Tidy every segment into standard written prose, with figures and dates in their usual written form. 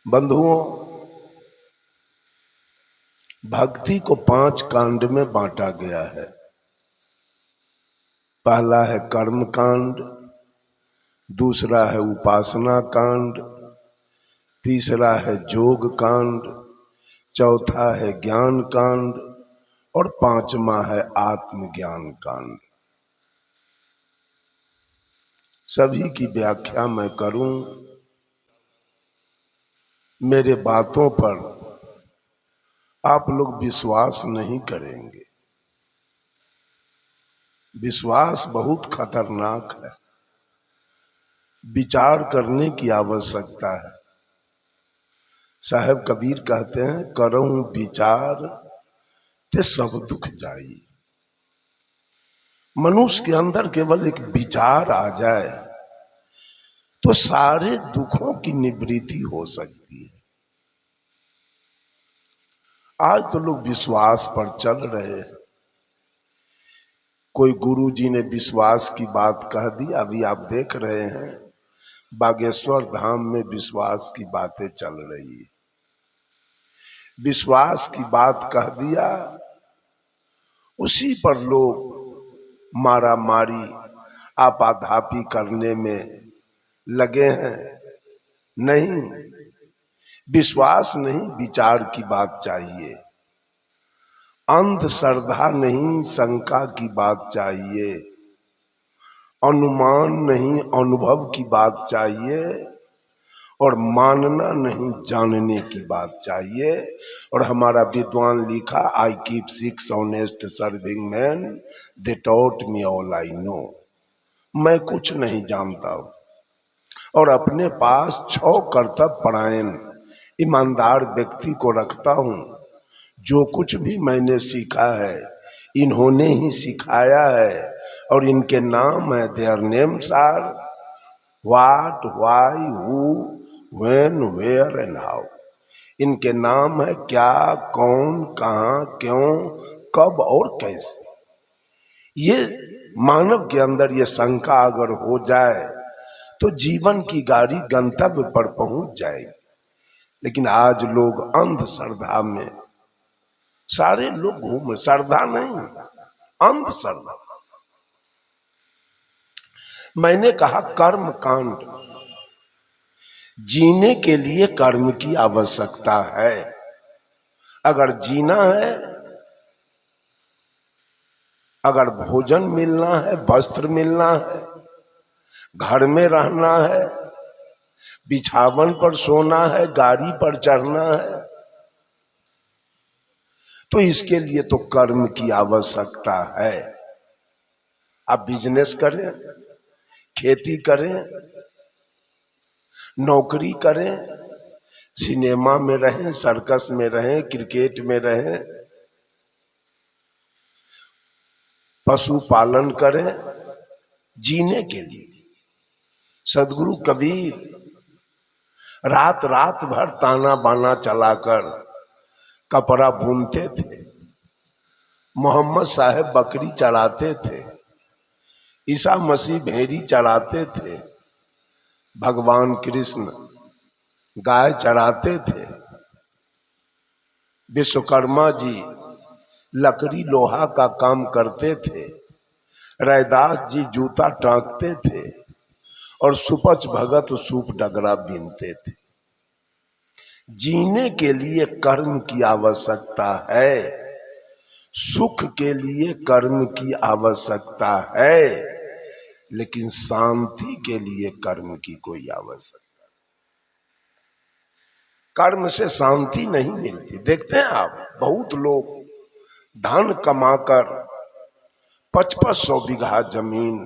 बंधुओं, भक्ति को 5 कांड में बांटा गया है। पहला है कर्म कांड, दूसरा है उपासना कांड, तीसरा है योग कांड, चौथा है ज्ञान कांड और 5वां है आत्मज्ञान कांड। सभी की व्याख्या मैं करूं, मेरे बातों पर आप लोग विश्वास नहीं करेंगे। विश्वास बहुत खतरनाक है। विचार करने की आवश्यकता है। साहब कबीर कहते हैं, करऊं विचार ते सब दुख जाई। मनुष्य के अंदर केवल एक विचार आ जाए तो सारे दुखों की निवृत्ति हो सकती है। आज तो लोग विश्वास पर चल रहे हैं। कोई गुरु जी ने विश्वास की बात कह दी, अभी आप देख रहे हैं बागेश्वर धाम में विश्वास की बातें चल रही है। विश्वास की बात कह दिया, उसी पर लोग मारा मारी आपाधापी करने में लगे हैं। नहीं, विश्वास नहीं, विचार की बात चाहिए। अंधश्रद्धा नहीं, शंका की बात चाहिए। अनुमान नहीं, अनुभव की बात चाहिए। और मानना नहीं, जानने की बात चाहिए। और हमारा विद्वान लिखा, I keep 6 honest serving man, they taught me all I know. मैं कुछ नहीं जानता हूं और अपने पास 6 कर्तव्य परायण ईमानदार व्यक्ति को रखता हूं। जो कुछ भी मैंने सीखा है इन्होंने ही सिखाया है और इनके नाम है, their names are what, why, who, when, where and how. इनके नाम है क्या, कौन, कहां, क्यों, कब और कैसे। ये मानव के अंदर ये शंका अगर हो जाए तो जीवन की गाड़ी गंतव्य पर पहुंच जाएगी। लेकिन आज लोग अंधश्रद्धा में सारे लोग घूम, श्रद्धा नहीं, अंधश्रद्धा। मैंने कहा कर्म कांड, जीने के लिए कर्म की आवश्यकता है। अगर जीना है, अगर भोजन मिलना है, वस्त्र मिलना है, घर में रहना है, बिछावन पर सोना है, गाड़ी पर चढ़ना है, तो इसके लिए तो कर्म की आवश्यकता है। आप बिजनेस करें, खेती करें, नौकरी करें, सिनेमा में रहें, सर्कस में रहें, क्रिकेट में रहें, पशुपालन करें, जीने के लिए। सदगुरु कबीर रात रात भर ताना बाना चलाकर कपड़ा बुनते थे। मोहम्मद साहब बकरी चराते थे। ईसा मसीह भेड़ी चराते थे। भगवान कृष्ण गाय चराते थे। विश्वकर्मा जी लकड़ी लोहा का काम करते थे। रैदास जी जूता टांकते थे और सुपच भगत सूप डगरा बीनते थे। जीने के लिए कर्म की आवश्यकता है, सुख के लिए कर्म की आवश्यकता है, लेकिन शांति के लिए कर्म की कोई आवश्यकता। कर्म से शांति नहीं मिलती। देखते हैं आप, बहुत लोग धन कमाकर 5500 बीघा जमीन,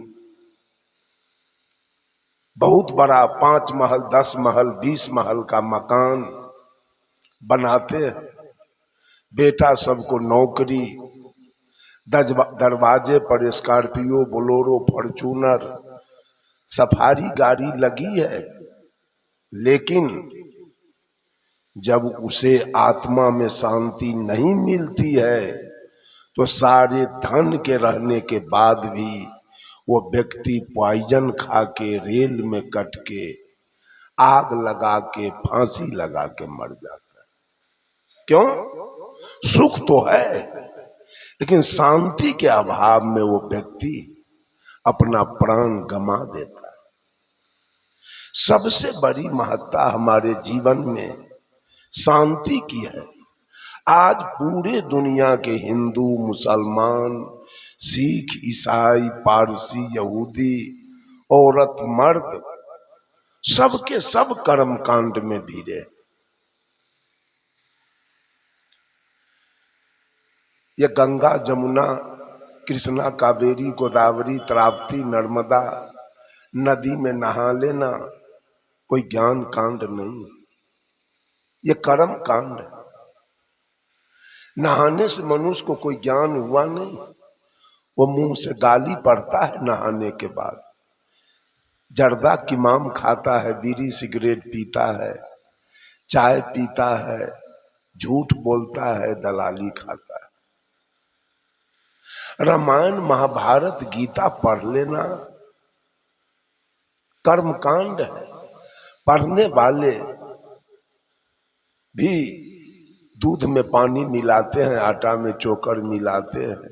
बहुत बड़ा 5 महल, 10 महल, 20 महल का मकान बनाते हैं। बेटा सबको नौकरी, दरवाजे पर स्कॉर्पियो, बोलेरो, फॉर्च्यूनर, सफारी गाड़ी लगी है। लेकिन जब उसे आत्मा में शांति नहीं मिलती है तो सारे धन के रहने के बाद भी वो व्यक्ति पॉइजन खा के, रेल में कट के आग लगा के फांसी लगा के मर जाता है। क्यों? सुख तो है, लेकिन शांति के अभाव में वो व्यक्ति अपना प्राण गंवा देता है। सबसे बड़ी महत्ता हमारे जीवन में शांति की है। आज पूरे दुनिया के हिंदू, मुसलमान, सिख, ईसाई, पारसी, यहूदी, औरत, मर्द, सबके सब कर्म कांड में भिड़े। ये गंगा, जमुना, कृष्णा, कावेरी, गोदावरी, ताप्ती, नर्मदा नदी में नहा लेना कोई ज्ञान कांड नहीं, ये कर्म कांड है। नहाने से मनुष्य को कोई ज्ञान हुआ नहीं, वो मुंह से गाली पड़ता है नहाने के बाद, जर्दा किमाम खाता है, बीड़ी सिगरेट पीता है, चाय पीता है, झूठ बोलता है, दलाली खाता है। रामायण, महाभारत, गीता पढ़ लेना कर्मकांड है। पढ़ने वाले भी दूध में पानी मिलाते हैं, आटा में चोकर मिलाते हैं,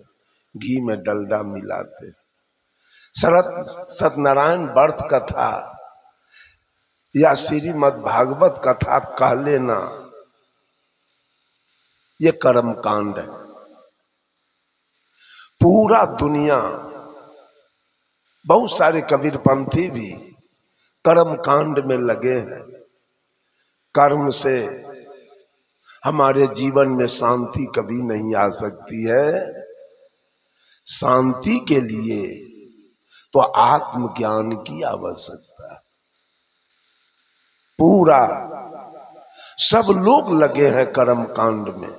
घी में डलडा मिलाते हैं। सत्यनारायण व्रत कथा या श्रीमद् भागवत कथा कह लेना ये कर्म कांड है। पूरा दुनिया, बहुत सारे कबीरपंथी भी कर्म कांड में लगे हैं। कर्म से हमारे जीवन में शांति कभी नहीं आ सकती है। शांति के लिए तो आत्मज्ञान की आवश्यकता है। पूरा सब लोग लगे हैं कर्म कांड में।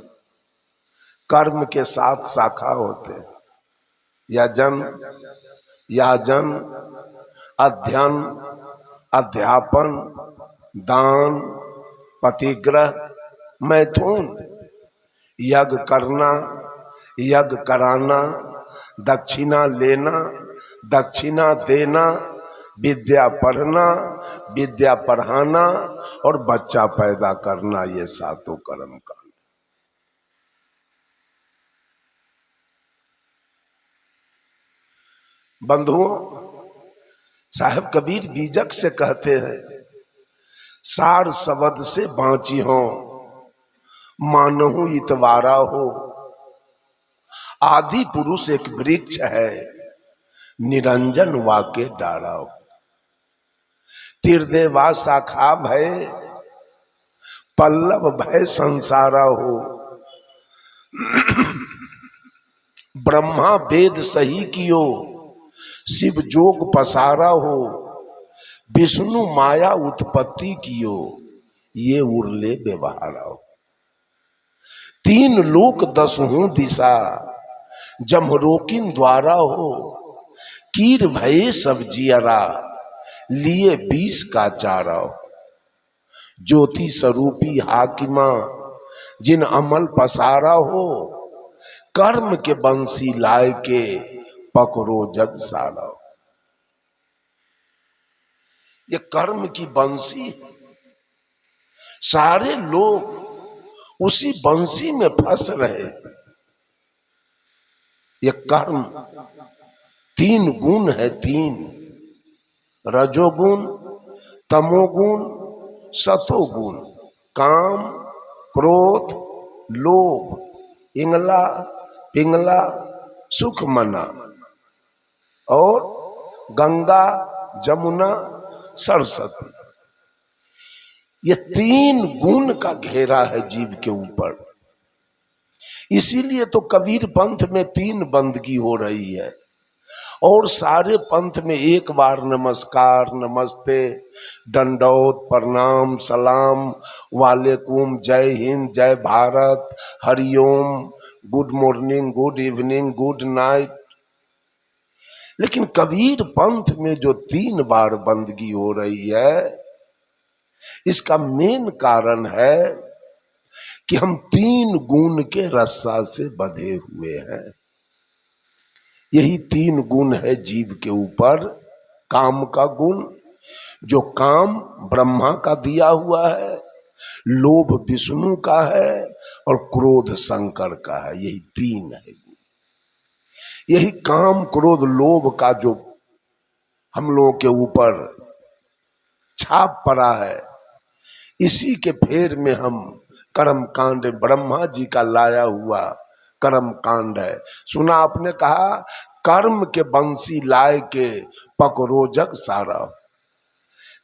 कर्म के 7 शाखा होते हैं, यजन, याजन, अध्ययन, अध्यापन, दान, पतिग्रह, मैथुन। यज्ञ करना, यज्ञ कराना, दक्षिणा लेना, दक्षिणा देना, विद्या पढ़ना, विद्या पढ़ाना और बच्चा पैदा करना, ये 7 कर्म कांड। बंधुओं, साहब कबीर बीजक से कहते हैं, सार शब्द से बाँची हो, मानहु इतवारा हो। आदि पुरुष एक वृक्ष है, निरंजन वाके डारा हो। तीर्देवा शाखा भय, पल्लव भय संसारा हो। ब्रह्मा वेद सही कियो, शिव जोग पसारा हो। विष्णु माया उत्पत्ति कियो, ये उर्ले व्यवहारा हो। 3 लोक 10 दिशा, जमरोकिन द्वारा हो। कीर भये सब जियरा, लिए 20 का चारा हो। ज्योति स्वरूपी हाकिमा, जिन अमल पसारा हो। कर्म के बंसी लाए के, पकड़ो जग सारा हो। ये कर्म की बंसी, सारे लोग उसी बंसी में फंस रहे। ये कर्म 3 गुण है, 3 रजोगुण, तमोगुण, सतोगुण। काम, क्रोध, लोभ, इंगला, पिंगला, सुख मना और गंगा, जमुना, सरस्वती। ये 3 गुण का घेरा है जीव के ऊपर। इसीलिए तो कबीर पंथ में 3 बंदगी हो रही है और सारे पंथ में एक बार नमस्कार, नमस्ते, दंडौत, प्रणाम, सलाम, वालेकुम, जय हिंद, जय Bharat, Hariom, good morning, good evening, good night. लेकिन कबीर पंथ में जो 3 बार बंदगी हो रही है, इसका मेन कारण है कि हम 3 गुण के रस्सा से बंधे हुए हैं। यही 3 गुण है जीव के ऊपर। काम का गुण, जो काम ब्रह्मा का दिया हुआ है, लोभ विष्णु का है और क्रोध शंकर का है। यही तीन है। यही काम क्रोध लोभ का जो हम लोगों के ऊपर छाप पड़ा है, इसी के फेर में हम कर्म कांड, ब्रह्मा जी का लाया हुआ कर्म कांड है। सुना आपने कहा, कर्म के बंसी लाए के पकड़ो जग सारा।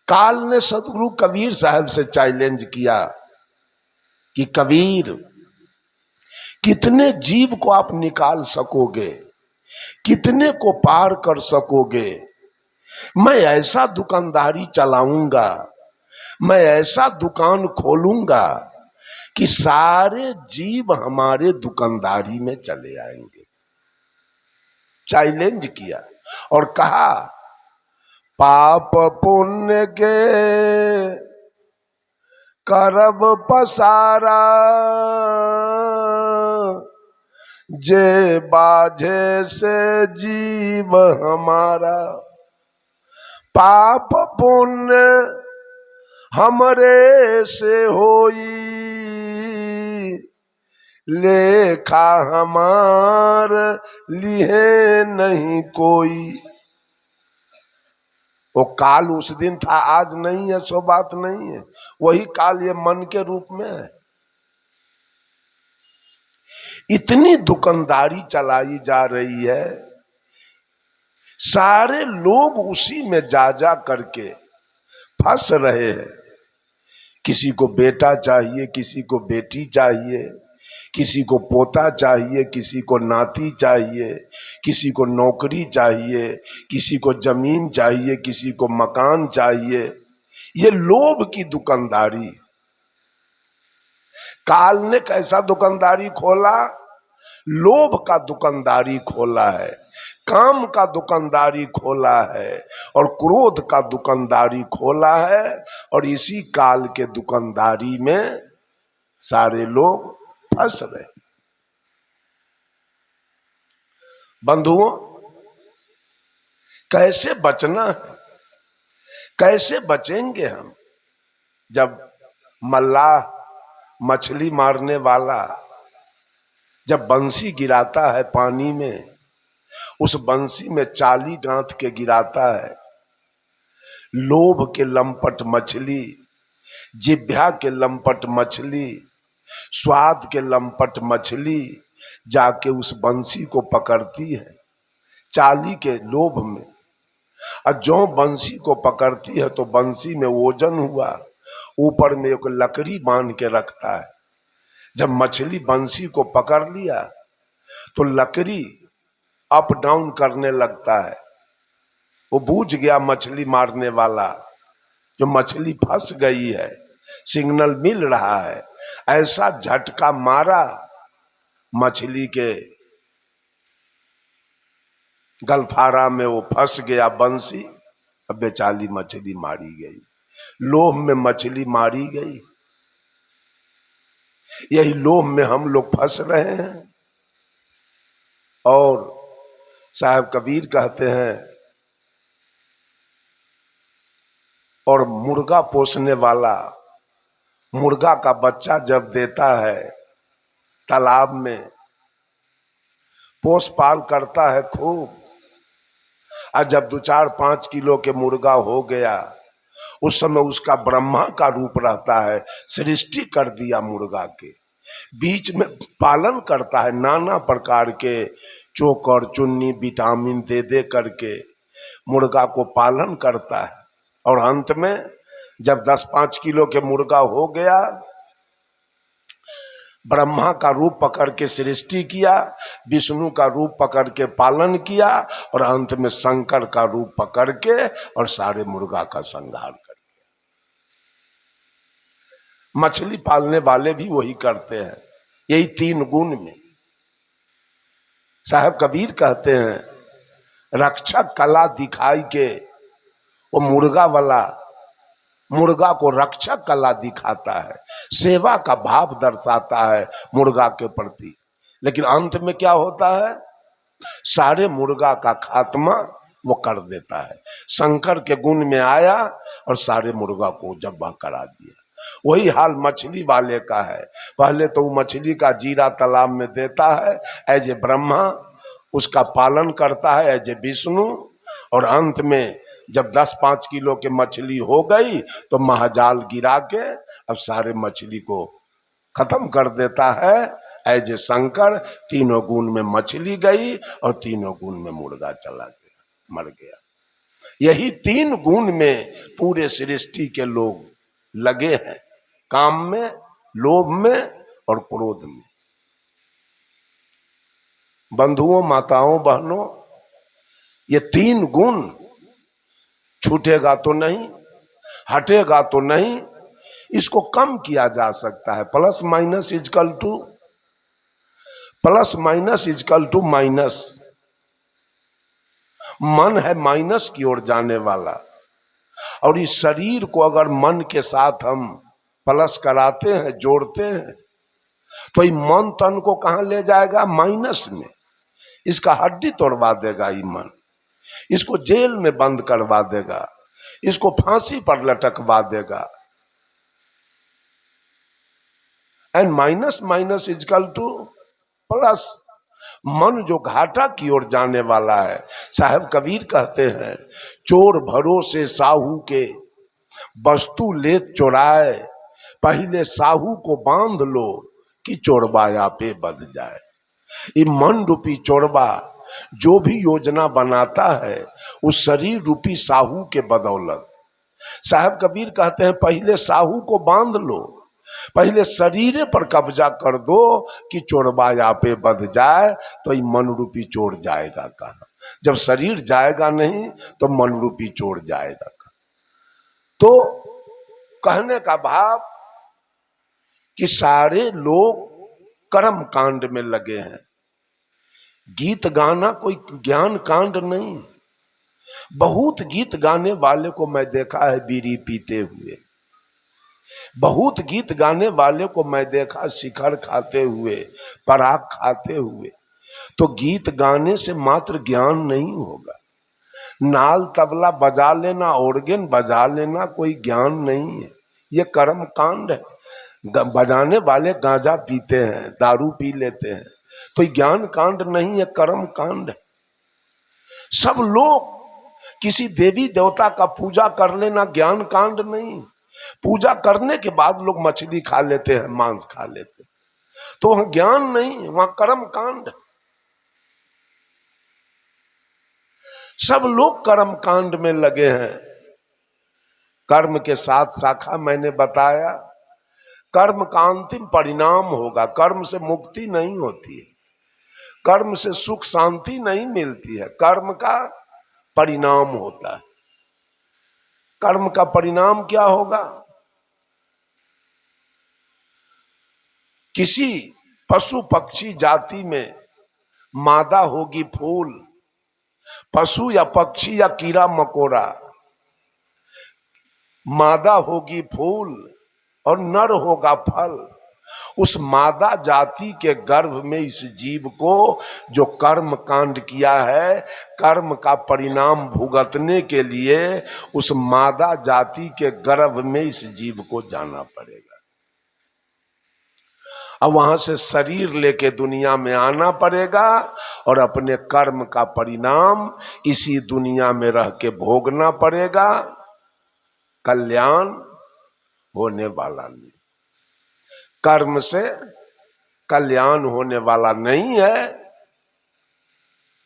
काल ने सदगुरु कबीर साहब से चैलेंज किया कि कबीर, कितने जीव को आप निकाल सकोगे, कितने को पार कर सकोगे। मैं ऐसा दुकानदारी चलाऊंगा, मैं ऐसा दुकान खोलूंगा कि सारे जीव हमारे दुकानदारी में चले आएंगे। चैलेंज किया और कहा, पाप पुण्य के करब पसारा, जे बाझे से जीव हमारा। पाप पुण्य हमरे से होई, लेखा हमार लिहे नहीं कोई। वो काल उस दिन था, आज नहीं है, सो बात नहीं है। वही काल ये मन के रूप में है। इतनी दुकानदारी चलाई जा रही है, सारे लोग उसी में जा जा करके फंस रहे हैं। किसी को बेटा चाहिए, किसी को बेटी चाहिए, किसी को पोता चाहिए, किसी को नाती चाहिए, किसी को नौकरी चाहिए, किसी को जमीन चाहिए, किसी को मकान चाहिए। ये लोभ की दुकानदारी। काल ने कैसा दुकानदारी खोला? लोभ का दुकानदारी खोला है, काम का दुकानदारी खोला है और क्रोध का दुकानदारी खोला है। और इसी काल के दुकानदारी में सारे लोग फंस रहे। बंधुओं, कैसे बचना है? कैसे बचेंगे हम? जब मल्लाह, मछली मारने वाला, जब बंसी गिराता है पानी में, उस बंसी में चाली गांठ के गिराता है। लोभ के लंपट मछली, जिभ्या के लंपट मछली, स्वाद के लंपट मछली जाके उस बंसी को पकड़ती है चाली के लोभ में। और जो बंसी को पकड़ती है तो बंसी में वजन हुआ, ऊपर में एक लकड़ी बांध के रखता है। जब मछली बंसी को पकड़ लिया तो लकड़ी अप डाउन करने लगता है। वो बूझ गया मछली मारने वाला, जो मछली फंस गई है, सिग्नल मिल रहा है। ऐसा झटका मारा मछली के गलफारा में, वो फंस गया बंसी। अब बेचारी मछली मारी गई, लोभ में मछली मारी गई। यही लोभ में हम लोग फंस रहे हैं। और साहब कबीर कहते हैं, और मुर्गा पोसने वाला मुर्गा का बच्चा जब देता है तालाब में, पोस पाल करता है खूब, और जब 2-4-5 किलो के मुर्गा हो गया, उस समय उसका ब्रह्मा का रूप रहता है। सृष्टि कर दिया मुर्गा के, बीच में पालन करता है, नाना प्रकार के चोकर चुन्नी विटामिन दे दे करके मुर्गा को पालन करता है। और अंत में जब 10-5 किलो के मुर्गा हो गया, ब्रह्मा का रूप पकड़ के सृष्टि किया, विष्णु का रूप पकड़ के पालन किया, और अंत में शंकर का रूप पकड़ के और सारे मुर्गा का संहार कर दिया। मछली पालने वाले भी वही करते हैं, यही 3 गुण में। साहब कबीर कहते हैं, रक्षक कला दिखाई के, वो मुर्गा वाला मुर्गा को रक्षक कला दिखाता है, सेवा का भाव दर्शाता है मुर्गा के प्रति। लेकिन अंत में क्या होता है? सारे मुर्गा का खात्मा वो कर देता है। शंकर के गुण में आया और सारे मुर्गा को जब्बा करा दिया। वही हाल मछली वाले का है। पहले तो वो मछली का जीरा तालाब में देता है एज ए ब्रह्मा, उसका पालन करता है एज ए विष्णु, और अंत में जब 10-5 किलो के मछली हो गई तो महाजाल गिरा के अब सारे मछली को खत्म कर देता है एज ए शंकर। तीनों गुण में मछली गई और तीनों गुण में मुर्गा चला गया, मर गया। यही 3 गुण में पूरे सृष्टि के लोग लगे हैं, काम में, लोभ में और क्रोध में। बंधुओं, माताओं, बहनों, ये 3 गुण छूटेगा तो नहीं, हटेगा तो नहीं। इसको कम किया जा सकता है। Plus minus equal to minus. मन है माइनस की ओर जाने वाला, और इस शरीर को अगर मन के साथ हम प्लस कराते हैं, जोड़ते हैं, तो ये मन तन को कहां ले जाएगा? माइनस में। इसका हड्डी तोड़वा देगा ये मन, इसको जेल में बंद करवा देगा, इसको फांसी पर लटकवा देगा। And minus minus equal to plus. मन जो घाटा की ओर जाने वाला है, साहब कबीर कहते हैं, चोर भरोसे साहू के वस्तु ले चुराए, पहले साहू को बांध लो कि चोरबाया पे बध जाए। ये मन रूपी चोरबा जो भी योजना बनाता है उस शरीर रूपी साहू के बदौलत। साहब कबीर कहते हैं, पहले साहू को बांध लो, पहले शरीर पर कब्जा कर दो कि चोरबाया पे बध जाए। तो ये मन रूपी चोर जाएगा कहाँ? जब शरीर जाएगा नहीं तो मन रूपी चोर जाएगा कहाँ? तो कहने का भाव कि सारे लोग कर्म कांड में लगे हैं। गीत गाना कोई ज्ञान कांड नहीं। बहुत गीत गाने वाले को मैं देखा है बीड़ी पीते हुए, बहुत गीत गाने वाले को मैं देखा शिखर खाते हुए, पराग खाते हुए। तो गीत गाने से मात्र ज्ञान नहीं होगा। नाल तबला बजा लेना, ऑर्गन बजा लेना कोई ज्ञान नहीं है, ये कर्म कांड है। बजाने वाले गांजा पीते हैं, दारू पी लेते हैं, तो ज्ञान कांड नहीं है, कर्म कांड है। सब लोग किसी देवी देवता का पूजा कर लेना ज्ञान कांड नहीं। पूजा करने के बाद लोग मछली खा लेते हैं, मांस खा लेते हैं, तो वहां ज्ञान नहीं, वहां कर्म कांड। सब लोग कर्म कांड में लगे हैं। कर्म के साथ शाखा मैंने बताया, कर्म का अंतिम परिणाम होगा। कर्म से मुक्ति नहीं होती है, कर्म से सुख शांति नहीं मिलती है, कर्म का परिणाम होता है। कर्म का परिणाम क्या होगा? किसी पशु पक्षी जाति में मादा होगी फूल, पशु या पक्षी या कीड़ा मकोड़ा, मादा होगी फूल और नर होगा फल। उस मादा जाति के गर्भ में इस जीव को जो कर्म कांड किया है, कर्म का परिणाम भुगतने के लिए उस मादा जाति के गर्भ में इस जीव को जाना पड़ेगा। अब वहां से शरीर लेके दुनिया में आना पड़ेगा और अपने कर्म का परिणाम इसी दुनिया में रह के भोगना पड़ेगा। कल्याण होने वाला नहीं, कर्म से कल्याण होने वाला नहीं है।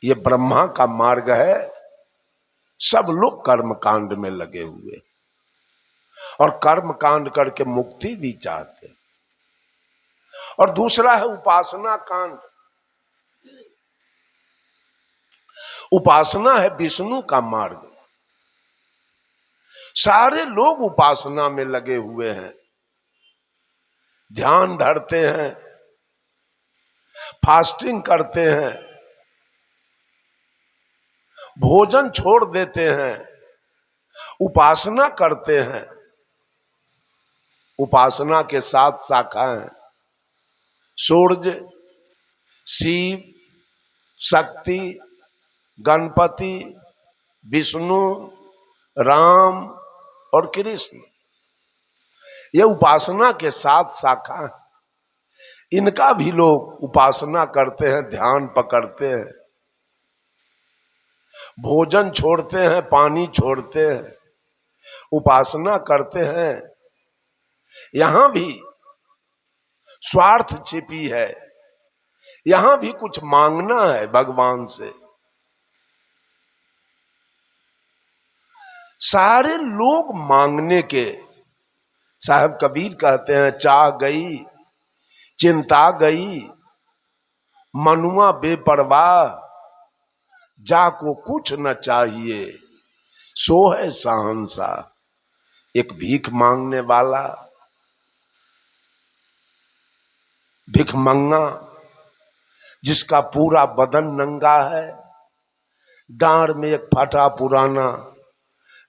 ये ब्रह्मा का मार्ग है। सब लोग कर्म कांड में लगे हुए और कर्म कांड करके मुक्ति भी चाहते। और दूसरा है उपासना कांड। उपासना है विष्णु का मार्ग। सारे लोग उपासना में लगे हुए हैं, ध्यान धरते हैं, फास्टिंग करते हैं, भोजन छोड़ देते हैं, उपासना करते हैं। उपासना के 7 शाखाएं, सूर्य, शिव, शक्ति, गणपति, विष्णु, राम और कृष्ण, ये उपासना के 7 शाखा हैं। इनका भी लोग उपासना करते हैं, ध्यान पकड़ते हैं, भोजन छोड़ते हैं, पानी छोड़ते हैं, उपासना करते हैं। यहां भी स्वार्थ छिपी है, यहां भी कुछ मांगना है भगवान से। सारे लोग मांगने के, साहब कबीर कहते हैं, चाह गई चिंता गई मनुआ बेपरवाह, जाको कुछ न चाहिए सो है शहंशाह। एक भीख मांगने वाला, भिखमंगा, जिसका पूरा बदन नंगा है, डांड में एक फटा पुराना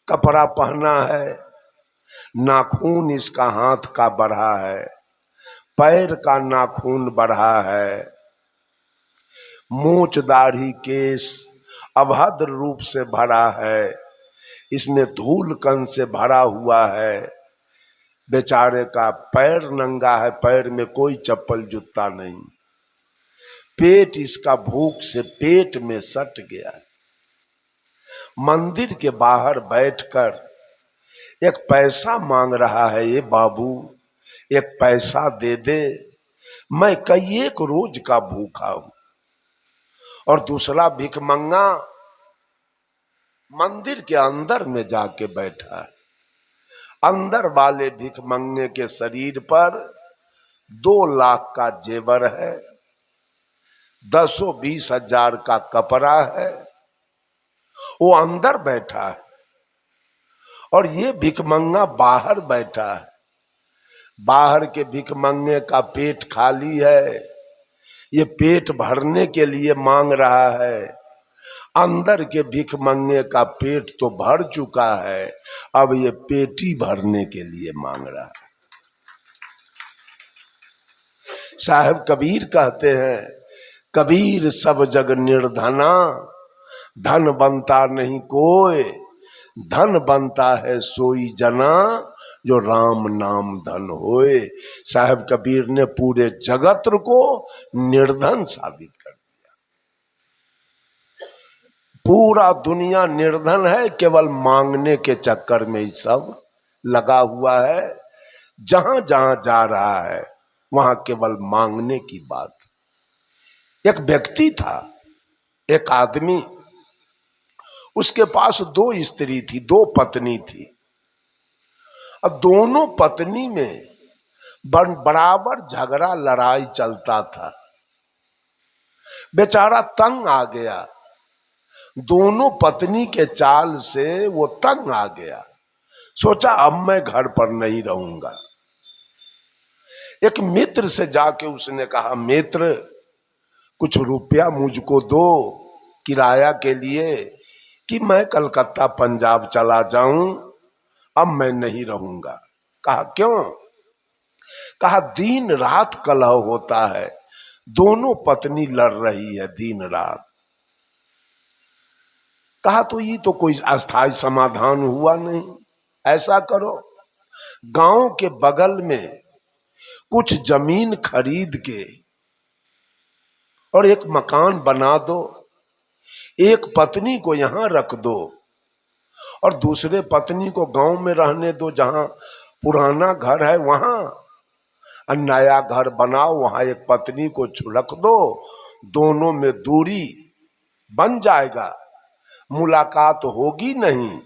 कपड़ा पहना है, नाखून इसका हाथ का बढ़ा है, पैर का नाखून बढ़ा है, मूंछ दाढ़ी केस अभद्र रूप से भरा है, इसमें धूल कण से भरा हुआ है। बेचारे का पैर नंगा है, पैर में कोई चप्पल जूता नहीं, पेट इसका भूख से पेट में सट गया। मंदिर के बाहर बैठकर एक पैसा मांग रहा है, ये बाबू एक पैसा दे दे, मैं कई एक रोज का भूखा हूं। और दूसरा भिखमंगा मंदिर के अंदर में जाके बैठा है। अंदर वाले भिखमंगे के शरीर पर 2 लाख का जेवर है, 10-20 हजार का कपड़ा है, वो अंदर बैठा है और ये भिखमंगा बाहर बैठा है। बाहर के भिखमंगे का पेट खाली है, ये पेट भरने के लिए मांग रहा है। अंदर के भिखमंगे का पेट तो भर चुका है, अब ये पेटी भरने के लिए मांग रहा है। साहब कबीर कहते हैं, कबीर सब जग निर्धना, धन बनता नहीं कोई, धन बनता है सोई जना, जो राम नाम धन होए। साहब कबीर ने पूरे जगत को निर्धन साबित कर दिया। पूरा दुनिया निर्धन है, केवल मांगने के चक्कर में ही सब लगा हुआ है। जहां जहां जा रहा है वहां केवल मांगने की बात। एक व्यक्ति था, एक आदमी, उसके पास 2 स्त्री थी, 2 पत्नी थी। अब दोनों पत्नी में बराबर झगड़ा लड़ाई चलता था। बेचारा तंग आ गया, दोनों पत्नी के चाल से वो तंग आ गया। सोचा अब मैं घर पर नहीं रहूंगा। एक मित्र से जाके उसने कहा, मित्र कुछ रुपया मुझको दो किराया के लिए, कि मैं कलकत्ता पंजाब चला जाऊं, अब मैं नहीं रहूंगा। कहा क्यों? कहा दिन रात कलह होता है, दोनों पत्नी लड़ रही है दिन रात। कहा तो ये तो कोई अस्थायी समाधान हुआ नहीं। ऐसा करो, गांव के बगल में कुछ जमीन खरीद के और एक मकान बना दो, एक पत्नी को यहां रख दो और दूसरे पत्नी को गांव में रहने दो, जहां पुराना घर है वहां, और नया घर बनाओ, वहां एक पत्नी को रख दो, दोनों में दूरी बन जाएगा, मुलाकात होगी नहीं,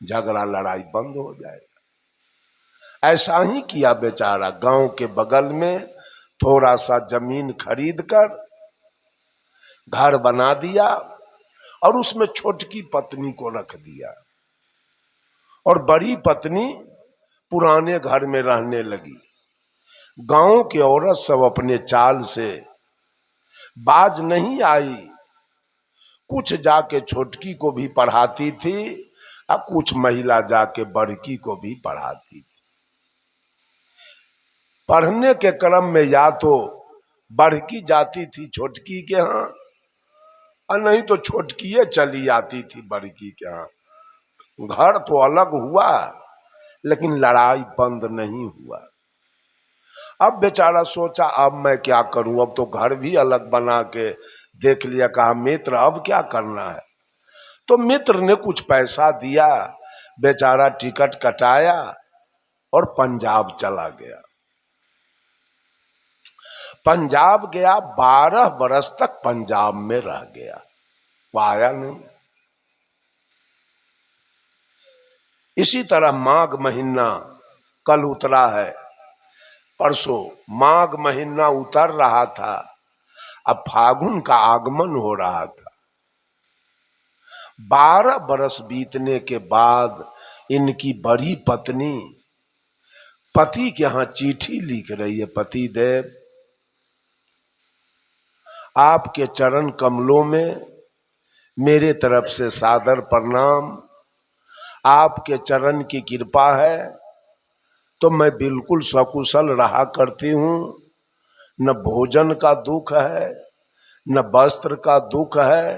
झगड़ा लड़ाई बंद हो जाएगा। ऐसा ही किया बेचारा। गांव के बगल में थोड़ा सा जमीन खरीद कर घर बना दिया और उसमें छोटकी पत्नी को रख दिया और बड़ी पत्नी पुराने घर में रहने लगी। गांव की औरत सब अपने चाल से बाज नहीं आई, कुछ जाके छोटकी को भी पढ़ाती थी और कुछ महिला जाके बड़की को भी पढ़ाती थी। पढ़ने के क्रम में या तो बड़की जाती थी छोटकी के यहाँ और नहीं तो छोटकी चली आती थी बड़की के यहाँ। घर तो अलग हुआ लेकिन लड़ाई बंद नहीं हुआ। अब बेचारा सोचा अब मैं क्या करूं, अब तो घर भी अलग बना के देख लिया। कहा मित्र अब क्या करना है, तो मित्र ने कुछ पैसा दिया, बेचारा टिकट कटाया और पंजाब चला गया। पंजाब गया, 12 बरस तक पंजाब में रह गया, वो आया नहीं। इसी तरह माघ महीना कल उतरा है, परसों माघ महीना उतर रहा था, अब फागुन का आगमन हो रहा था। 12 बरस बीतने के बाद इनकी बड़ी पत्नी पति के यहाँ चिट्ठी लिख रही है, पति देव आपके चरण कमलों में मेरे तरफ से सादर प्रणाम, आपके चरण की कृपा है तो मैं बिल्कुल सकुशल रहा करती हूँ। न भोजन का दुख है, न वस्त्र का दुख है,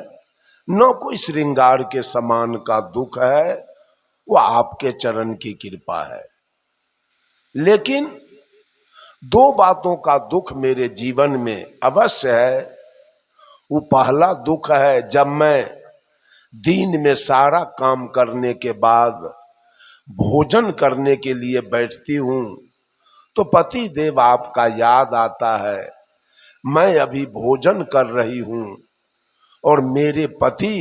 न कोई श्रृंगार के सामान का दुख है, वो आपके चरण की कृपा है। लेकिन 2 बातों का दुख मेरे जीवन में अवश्य है। वो पहला दुख है, जब मैं दिन में सारा काम करने के बाद भोजन करने के लिए बैठती हूँ तो पति देव आपका याद आता है। मैं अभी भोजन कर रही हूँ और मेरे पति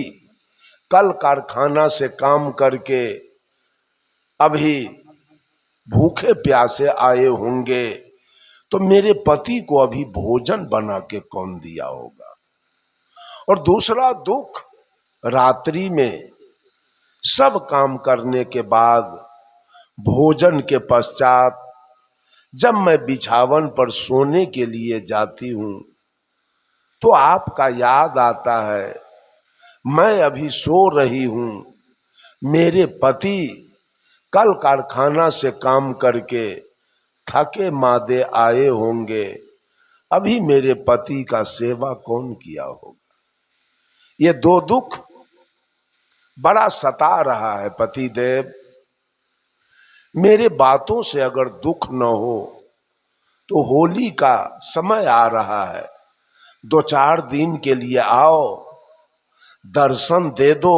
कल कारखाना से काम करके अभी भूखे प्यासे आए होंगे, तो मेरे पति को अभी भोजन बना के कौन दिया होगा। और दूसरा दुख, रात्रि में सब काम करने के बाद भोजन के पश्चात जब मैं बिछावन पर सोने के लिए जाती हूँ तो आपका याद आता है। मैं अभी सो रही हूँ, मेरे पति कल कारखाना से काम करके थके मादे आए होंगे, अभी मेरे पति का सेवा कौन किया होगा। ये 2 दुख बड़ा सता रहा है पति देव। मेरे बातों से अगर दुख न हो तो होली का समय आ रहा है, 2-4 दिन के लिए आओ, दर्शन दे दो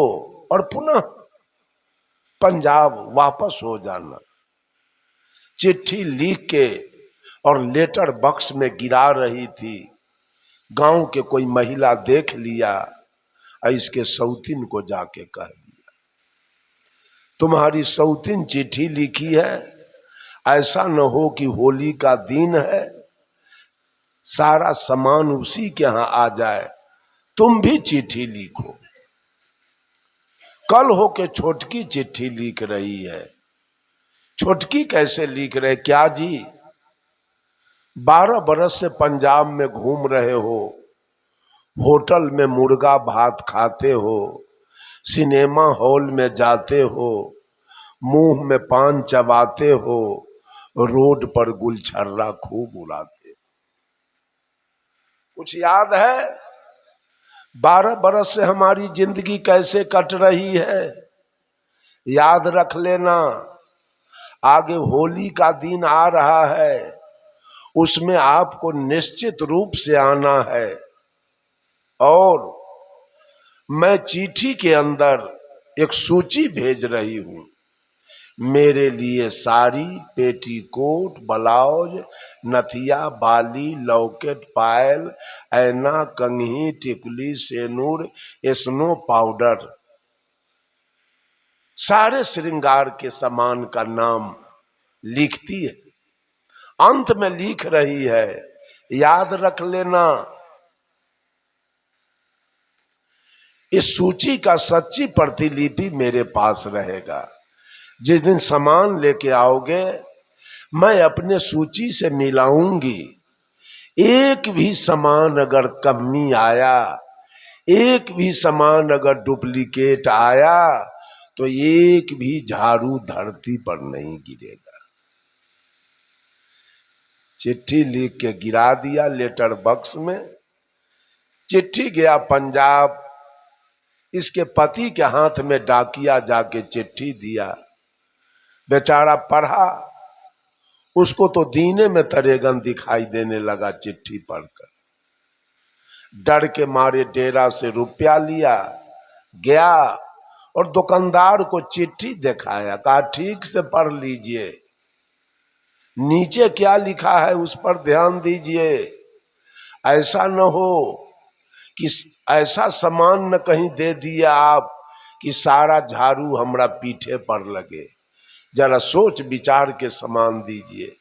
और पुनः पंजाब वापस हो जाना। चिट्ठी लिख के और लेटर बॉक्स में गिरा रही थी, गांव के कोई महिला देख लिया और इसके सौतीन को जाके कह दिया तुम्हारी सौतीन चिट्ठी लिखी है, ऐसा न हो कि होली का दिन है सारा सामान उसी के यहाँ आ जाए, तुम भी चिट्ठी लिखो। कल हो के छोटकी चिट्ठी लिख रही है। छोटकी कैसे लिख रहे, क्या जी 12 बरस से पंजाब में घूम रहे हो, होटल में मुर्गा भात खाते हो, सिनेमा हॉल में जाते हो, मुंह में पान चबाते हो, रोड पर गुलछर्रा खूब उड़ाते हो। कुछ याद है 12 बरस से हमारी जिंदगी कैसे कट रही है? याद रख लेना, आगे होली का दिन आ रहा है, उसमें आपको निश्चित रूप से आना है। और मैं चिट्ठी के अंदर एक सूची भेज रही हूं, मेरे लिए साड़ी, पेटीकोट, ब्लाउज, नथिया, बाली, लॉकेट, पायल, ऐना, कंघी, टिकुली, सेनूर, स्नो पाउडर, सारे श्रृंगार के सामान का नाम लिखती है। अंत में लिख रही है, याद रख लेना इस सूची का सच्ची प्रतिलिपि मेरे पास रहेगा। जिस दिन सामान लेके आओगे मैं अपने सूची से मिलाऊंगी, एक भी सामान अगर कमी आया, एक भी सामान अगर डुप्लीकेट आया तो एक भी झाड़ू धरती पर नहीं गिरेगा। चिट्ठी लिख के गिरा दिया लेटर बॉक्स में। चिट्ठी गया पंजाब, इसके पति के हाथ में डाकिया जाके चिट्ठी दिया। बेचारा पढ़ा, उसको तो दीने में तरेगन दिखाई देने लगा। चिट्ठी पढ़कर डर के मारे डेरा से रुपया लिया, गया और दुकानदार को चिट्ठी दिखाया, कहा ठीक से पढ़ लीजिए, नीचे क्या लिखा है उस पर ध्यान दीजिए। ऐसा न हो कि ऐसा सामान न कहीं दे दिया आप कि सारा झाड़ू हमरा पीठे पर लगे। जरा सोच विचार के सामान दीजिए।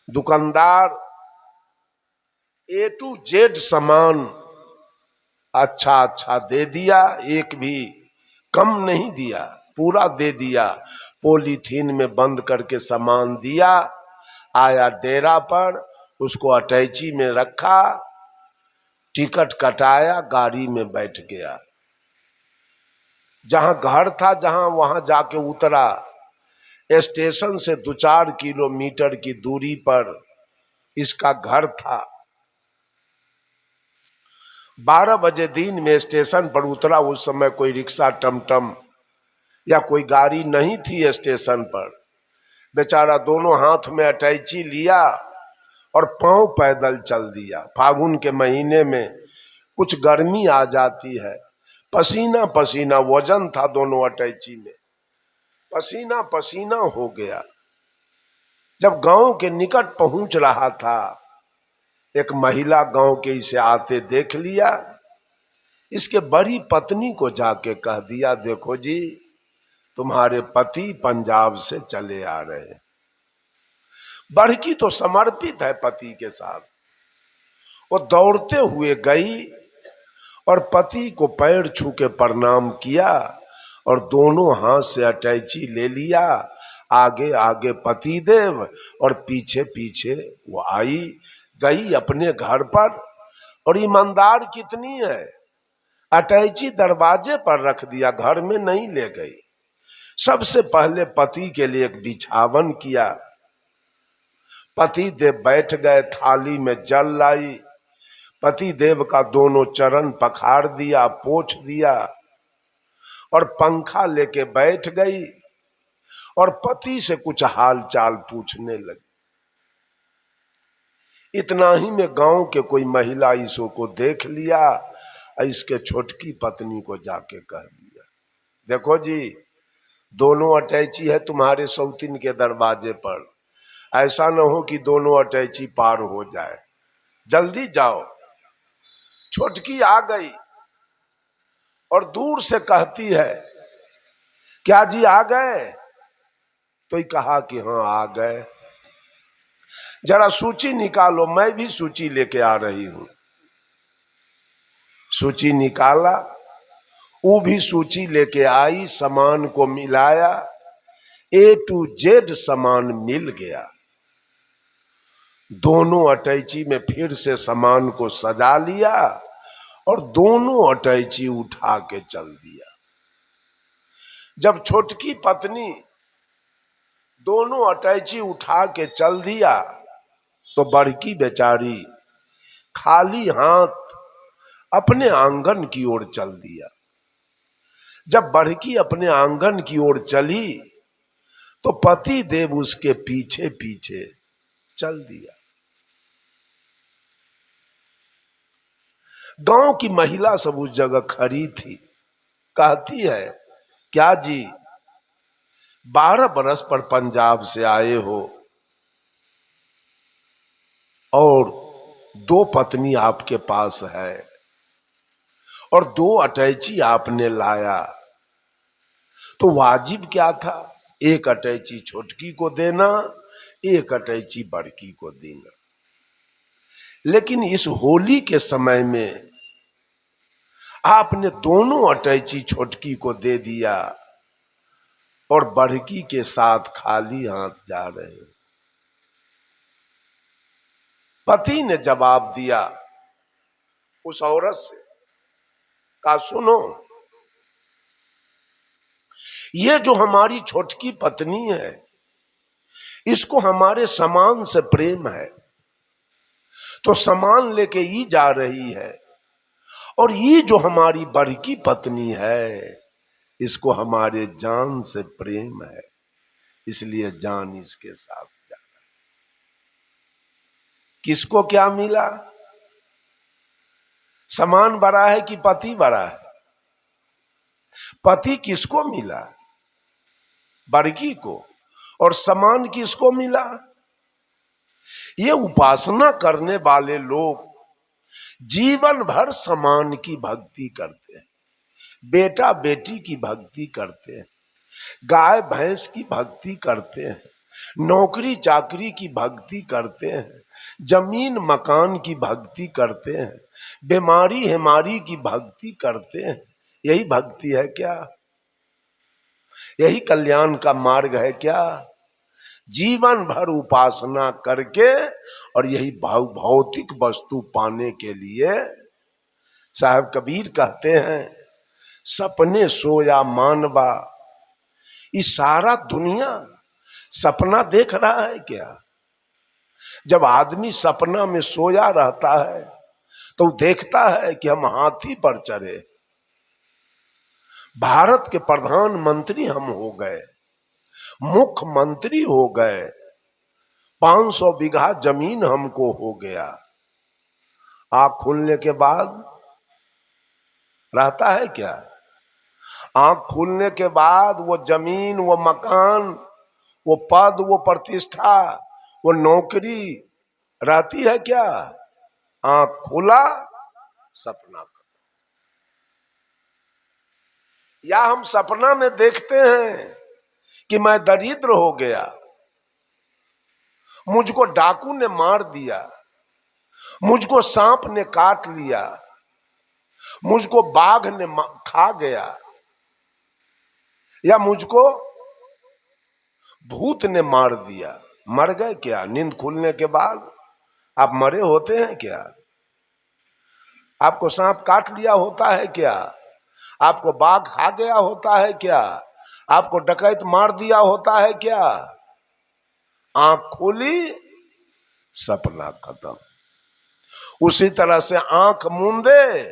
दुकानदार A to Z सामान अच्छा दे दिया, एक भी कम नहीं दिया, पूरा दे दिया। पॉलीथीन में बंद करके सामान दिया। आया डेरा पर, उसको अटैची में रखा, टिकट कटाया, गाड़ी में बैठ गया। जहां घर था जहां वहां जाके उतरा। स्टेशन से 2-4 किलोमीटर की दूरी पर इसका घर था। 12 बजे दिन में स्टेशन पर उतरा। उस समय कोई रिक्शा, टमटम या कोई गाड़ी नहीं थी स्टेशन पर। बेचारा दोनों हाथ में अटैची लिया और पांव पैदल चल दिया। फागुन के महीने में कुछ गर्मी आ जाती है, पसीना पसीना, वजन था दोनों अटैची में, पसीना पसीना हो गया। जब गांव के निकट पहुंच रहा था, एक महिला गांव के इसे आते देख लिया। इसके बड़ी पत्नी को जाके कह दिया, देखो जी तुम्हारे पति पंजाब से चले आ रहे हैं। बड़की तो समर्पित है पति के साथ। वो दौड़ते हुए गई और पति को पैर छू के प्रणाम किया और दोनों हाथ से अटैची ले लिया। आगे आगे पति देव और पीछे पीछे वो आई, गई अपने घर पर। और ईमानदार कितनी है, अटैची दरवाजे पर रख दिया, घर में नहीं ले गई। सबसे पहले पति के लिए एक बिछावन किया। पति देव बैठ गए, थाली में जल लाई, पति देव का दोनों चरण पखार दिया, पोंछ दिया और पंखा लेके बैठ गई और पति से कुछ हाल चाल पूछने लगी। इतना ही में गांव के कोई महिला इसो को देख लिया, इसके छोटकी पत्नी को जाके कह दिया, देखो जी दोनों अटैची है तुम्हारे सौतीन के दरवाजे पर, ऐसा न हो कि दोनों अटैची पार हो जाए, जल्दी जाओ। छोटकी आ गई और दूर से कहती है, क्या जी आ गए? तो ही कहा कि हाँ आ गए। जरा सूची निकालो, मैं भी सूची लेके आ रही हूं। सूची निकाला, वो भी सूची लेके आई, सामान को मिलाया, A to Z सामान मिल गया। दोनों अटैची में फिर से सामान को सजा लिया और दोनों अटैची उठा के चल दिया। जब छोटकी पत्नी दोनों अटैची उठा के चल दिया तो बड़की बेचारी खाली हाथ अपने आंगन की ओर चल दिया। जब बड़की अपने आंगन की ओर चली तो पति देव उसके पीछे पीछे चल दिया। गांव की महिला सब उस जगह खड़ी थी। कहती है, क्या जी 12 बरस पर पंजाब से आए हो और 2 पत्नी आपके पास है और 2 अटैची आपने लाया, तो वाजिब क्या था, एक अटैची छोटकी को देना, एक अटैची बड़की को देना। लेकिन इस होली के समय में आपने दोनों अटैची छोटकी को दे दिया और बड़की के साथ खाली हाथ जा रहे हैं। पति ने जवाब दिया उस औरत से, कहा सुनो, ये जो हमारी छोटकी पत्नी है, इसको हमारे सामान से प्रेम है, तो सामान लेके ही जा रही है और ये जो हमारी बड़की पत्नी है, इसको हमारे जान से प्रेम है, इसलिए जान इसके साथ जा। किसको क्या मिला? समान बड़ा है कि पति बड़ा है? पति किसको मिला? बड़की को। और समान किसको मिला? ये उपासना करने वाले लोग जीवन भर समान की भक्ति करते हैं, बेटा बेटी की भक्ति करते हैं, गाय भैंस की भक्ति करते हैं, नौकरी चाकरी की भक्ति करते हैं, जमीन मकान की भक्ति करते हैं, बीमारी हेमारी की भक्ति करते हैं। यही भक्ति है क्या? यही कल्याण का मार्ग है क्या? जीवन भर उपासना करके और यही भौतिक वस्तु पाने के लिए, साहब कबीर कहते हैं, सपने सोया मानवा। इस सारा दुनिया सपना देख रहा है क्या? जब आदमी सपना में सोया रहता है तो देखता है कि हम हाथी पर चढ़े, भारत के प्रधानमंत्री हम हो गए, मुख्यमंत्री हो गए, 500 बीघा जमीन हमको हो गया। आंख खुलने के बाद रहता है क्या? आंख खुलने के बाद वो जमीन, वो मकान, वो पद, वो प्रतिष्ठा, वो नौकरी रहती है क्या? आंख खुला, सपना। या हम सपना में देखते हैं कि मैं दरिद्र हो गया, मुझको डाकू ने मार दिया, मुझको सांप ने काट लिया, मुझको बाघ ने खा गया, या मुझको भूत ने मार दिया। मर गए क्या? नींद खुलने के बाद आप मरे होते हैं क्या? आपको सांप काट लिया होता है क्या? आपको बाघ खा गया होता है क्या? आपको डकैत मार दिया होता है क्या? आंख खोली, सपना खत्म। उसी तरह से आंख मूंदे,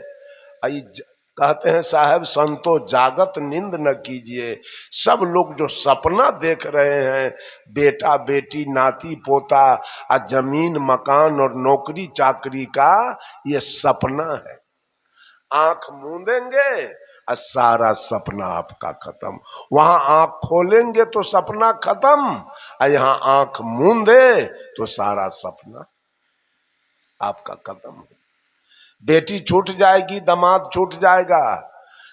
कहते हैं साहब संतो जागत नींद न कीजिए। सब लोग जो सपना देख रहे हैं, बेटा बेटी नाती पोता और जमीन मकान और नौकरी चाकरी का, ये सपना है। आंख मूंदेंगे और सारा सपना आपका खत्म। वहां आंख खोलेंगे तो सपना खत्म, और यहां आंख मूंदे तो सारा सपना आपका खत्म। बेटी छूट जाएगी, दामाद छूट जाएगा,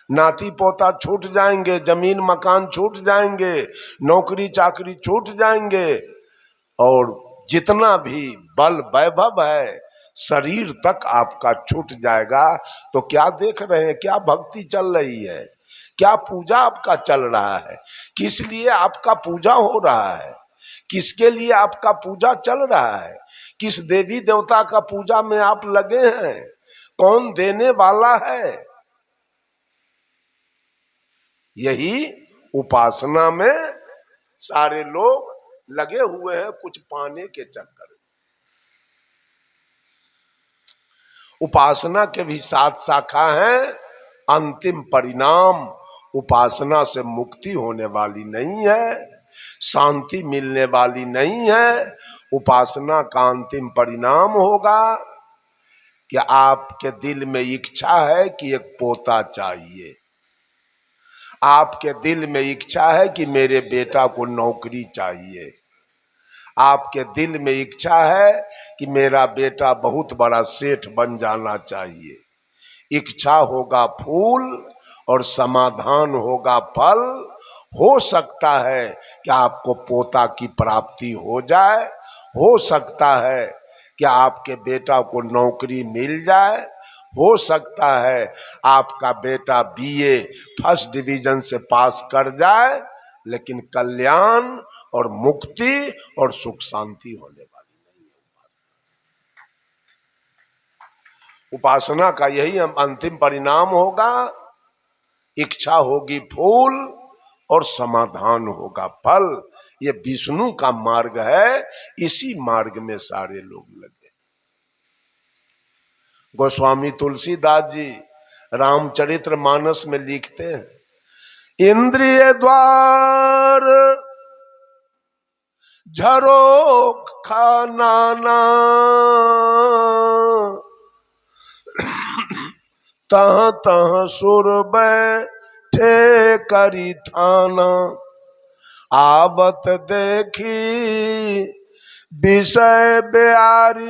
नाती पोता छूट जाएंगे, जमीन मकान छूट जाएंगे, नौकरी चाकरी छूट जाएंगे, और जितना भी बल वैभव है शरीर तक आपका छूट जाएगा। तो क्या देख रहे हैं? क्या भक्ति चल रही है? क्या पूजा आपका चल रहा है? किस लिए आपका पूजा हो रहा है? किसके लिए आपका पूजा चल रहा है? किस देवी देवता का पूजा में आप लगे हैं? कौन देने वाला है? यही उपासना में सारे लोग लगे हुए हैं, कुछ पाने के चक्कर में। उपासना के भी 7 शाखा हैं। अंतिम परिणाम उपासना से मुक्ति होने वाली नहीं है, शांति मिलने वाली नहीं है। उपासना का अंतिम परिणाम होगा कि आपके दिल में इच्छा है कि एक पोता चाहिए, आपके दिल में इच्छा है कि मेरे बेटा को नौकरी चाहिए, आपके दिल में इच्छा है कि मेरा बेटा बहुत बड़ा सेठ बन जाना चाहिए। इच्छा होगा फूल और समाधान होगा फल। हो सकता है कि आपको पोता की प्राप्ति हो जाए, हो सकता है कि आपके बेटा को नौकरी मिल जाए, हो सकता है आपका बेटा बीए फर्स्ट डिवीजन से पास कर जाए, लेकिन कल्याण और मुक्ति और सुख शांति होने वाली नहीं है। उपासना का यही अंतिम परिणाम होगा। इच्छा होगी फूल और समाधान होगा फल। ये विष्णु का मार्ग है, इसी मार्ग में सारे लोग लगे। गोस्वामी तुलसीदास जी रामचरित्र मानस में लिखते हैं, इंद्रिय द्वार झरोखा नाना, तह तह सुर बैठे करी थाना, आवत देखी विषय ब्यारी,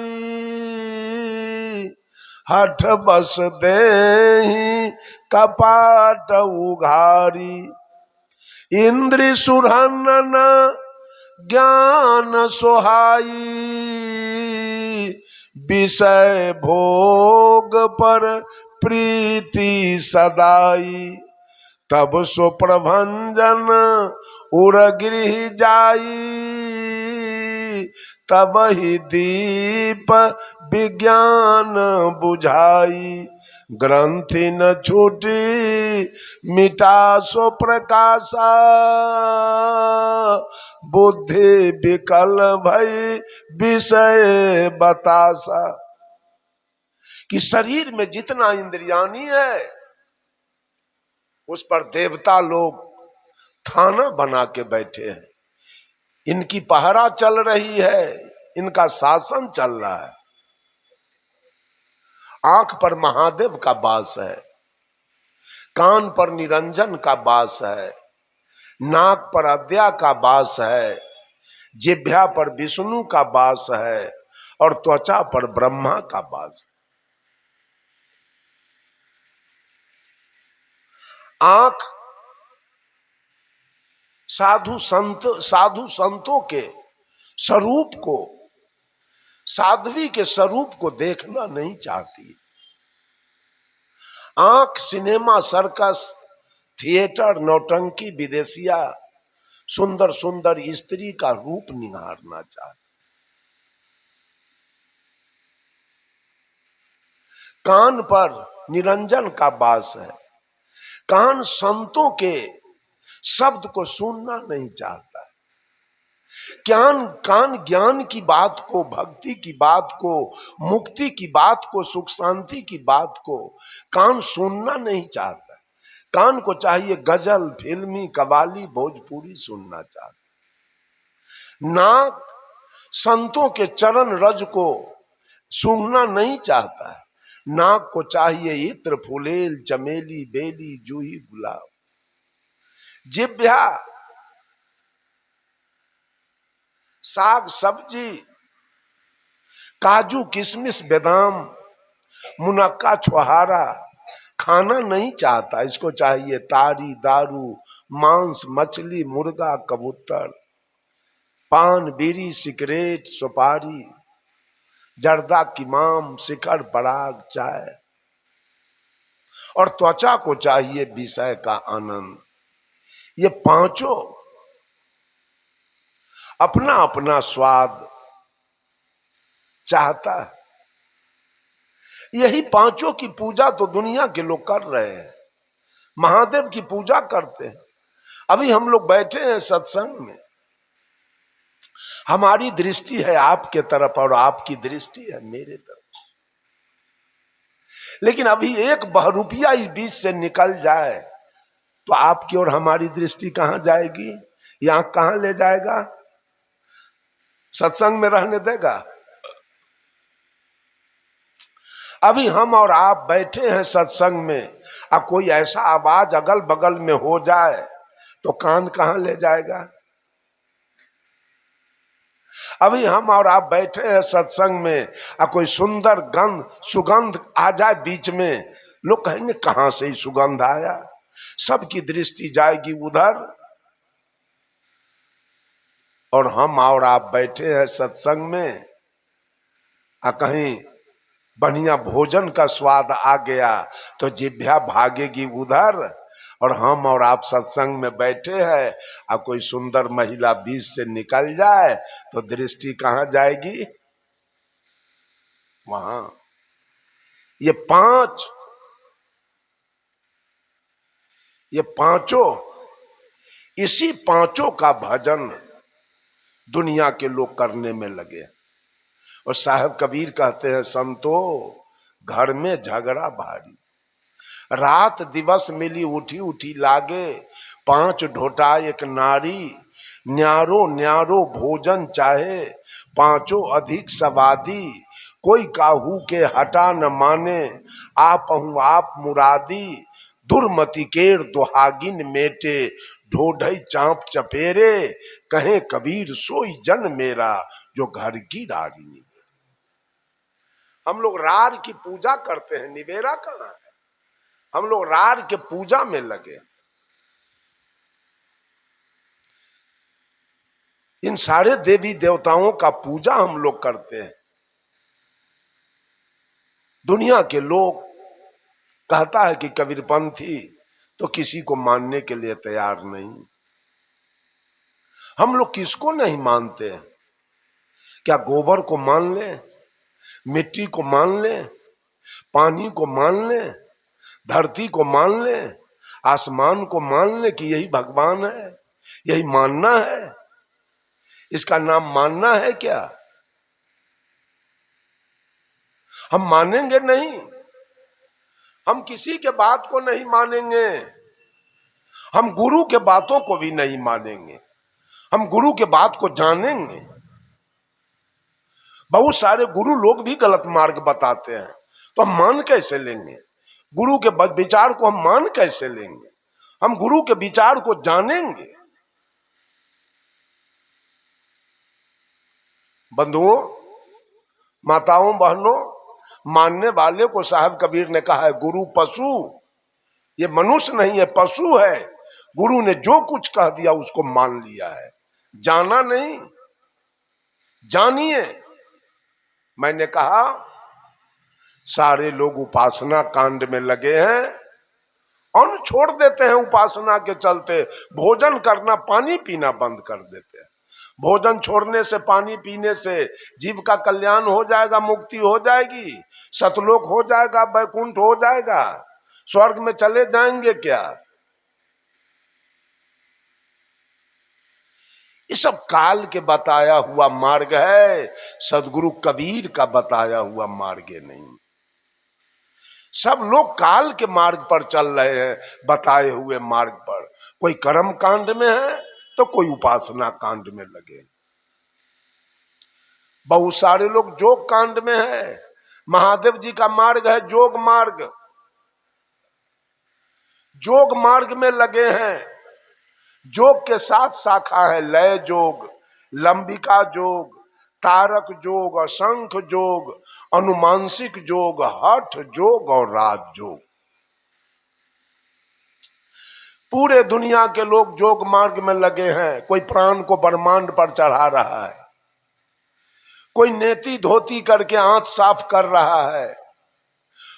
हठ बस देहि कपाट उघारी, इंद्र सुरहनन ज्ञान सोहाई, विषय भोग पर प्रीति सदाई, तब सो प्रभंजन उर गृह जाई, तब ही दीप विज्ञान बुझाई, ग्रंथि न छूटी मिटा सो प्रकाशा, बुद्धि विकल भई विषय बतासा। कि शरीर में जितना इंद्रियानी है उस पर देवता लोग थाना बना के बैठे हैं, इनकी पहरा चल रही है, इनका शासन चल रहा है। आंख पर महादेव का वास है, कान पर निरंजन का वास है, नाक पर अद्या का वास है, जिह्वा पर विष्णु का वास है और त्वचा पर ब्रह्मा का वास है। आंख साधु संतों के स्वरूप को, साध्वी के स्वरूप को देखना नहीं चाहती। आंख सिनेमा, सर्कस, थिएटर, नौटंकी, विदेशिया, सुंदर सुंदर स्त्री का रूप निहारना चाहती। कान पर निरंजन का वास है, कान संतों के शब्द को सुनना नहीं चाहता। कान ज्ञान की बात को, भक्ति की बात को, मुक्ति की बात को, सुख शांति की बात को कान सुनना नहीं चाहता। कान को चाहिए गजल, फिल्मी, कव्वाली, भोजपुरी सुनना चाहता। नाक संतों के चरण रज को सूंघना नहीं चाहता है। नाक को चाहिए इत्र, फुलेल, चमेली, बेली, जूही, गुलाब। जिह्वा साग सब्जी, काजू, किशमिश, बादाम, मुनक्का, छुहारा खाना नहीं चाहता। इसको चाहिए तारी, दारू, मांस, मछली, मुर्गा, कबूतर, पान, बीड़ी, सिगरेट, सुपारी, जर्दा, किमाम, शिखर, पराग, चाय। और त्वचा को चाहिए विषय का आनंद। ये पांचों अपना अपना स्वाद चाहता है। यही पांचों की पूजा तो दुनिया के लोग कर रहे हैं, महादेव की पूजा करते हैं। अभी हम लोग बैठे हैं सत्संग में, हमारी दृष्टि है आपके तरफ और आपकी दृष्टि है मेरे तरफ, लेकिन अभी एक बहरूपिया इस बीच से निकल जाए तो आपकी और हमारी दृष्टि कहां जाएगी? यहां कहां ले जाएगा? सत्संग में रहने देगा? अभी हम और आप बैठे हैं सत्संग में, अब कोई ऐसा आवाज अगल बगल में हो जाए तो कान कहां ले जाएगा? अभी हम और आप बैठे हैं सत्संग में, अब कोई सुंदर सुगंध आ जाए बीच में, लोग कहेंगे कहां से ही सुगंध आया? सबकी दृष्टि जाएगी उधर। और हम और आप बैठे हैं सत्संग में, कहीं बढ़िया भोजन का स्वाद आ गया तो जिह्वा भागेगी उधर। और हम और आप सत्संग में बैठे हैं, अब कोई सुंदर महिला बीच से निकल जाए तो दृष्टि कहां जाएगी? वहां। ये पांचों, इसी पांचों का भजन दुनिया के लोग करने में लगे। और साहब कबीर कहते हैं, संतो घर में झगड़ा भारी। रात दिवस मिली उठी उठी लागे, 5 ढोटा एक नारी, न्यारो न्यारो भोजन चाहे, 5 अधिक सवादी, कोई काहू के हटा न माने, आप हूँ आप मुरादी, दुर्मति केर दुहागिन मेटे, ढोढई चाँप चपेरे, कहे कबीर सोई जन मेरा, जो घर की रानी। हम लोग रार की पूजा करते हैं, निवेरा कहाँ है? हम लोग रार के पूजा में लगे। इन सारे देवी देवताओं का पूजा हम लोग करते हैं। दुनिया के लोग कहता है कि कबीरपंथी, तो किसी को मानने के लिए तैयार नहीं। हम लोग किसको नहीं मानते हैं? क्या गोबर को मान ले, मिट्टी को मान ले, पानी को मान ले, धरती को मान ले, आसमान को मान ले कि यही भगवान है? यही मानना है? इसका नाम मानना है क्या? हम मानेंगे नहीं। हम किसी के बात को नहीं मानेंगे। हम गुरु के बातों को भी नहीं मानेंगे। हम गुरु के बात को जानेंगे। बहुत सारे गुरु लोग भी गलत मार्ग बताते हैं, तो हम मान कैसे लेंगे? गुरु के विचार को हम मान कैसे लेंगे? हम गुरु के विचार को जानेंगे। बंधुओं, माताओं, बहनों, मानने वाले को साहब कबीर ने कहा है गुरु पशु, ये मनुष्य नहीं है, पशु है। गुरु ने जो कुछ कह दिया उसको मान लिया है, जाना नहीं। जानिए। मैंने कहा सारे लोग उपासना कांड में लगे हैं, अन्न छोड़ देते हैं उपासना के चलते, भोजन करना पानी पीना बंद कर देते हैं। भोजन छोड़ने से, पानी पीने से जीव का कल्याण हो जाएगा, मुक्ति हो जाएगी, सतलोक हो जाएगा, वैकुंठ हो जाएगा, स्वर्ग में चले जाएंगे क्या? ये सब काल के बताया हुआ मार्ग है, सदगुरु कबीर का बताया हुआ मार्ग नहीं। सब लोग काल के मार्ग पर चल रहे हैं, बताए हुए मार्ग पर। कोई कर्म कांड में है तो कोई उपासना कांड में लगे। बहुत सारे लोग जोग कांड में है। महादेव जी का मार्ग है जोग मार्ग, जोग मार्ग में लगे हैं। जोग के साथ शाखा है लय जोग, लंबिका जोग, तारक जोग, शंख जोग, अनुमानसिक जोग, हठ जोग और राज जोग। पूरे दुनिया के लोग जोग मार्ग में लगे हैं। कोई प्राण को ब्रह्मांड पर चढ़ा रहा है, कोई नेति धोती करके आंत साफ कर रहा है,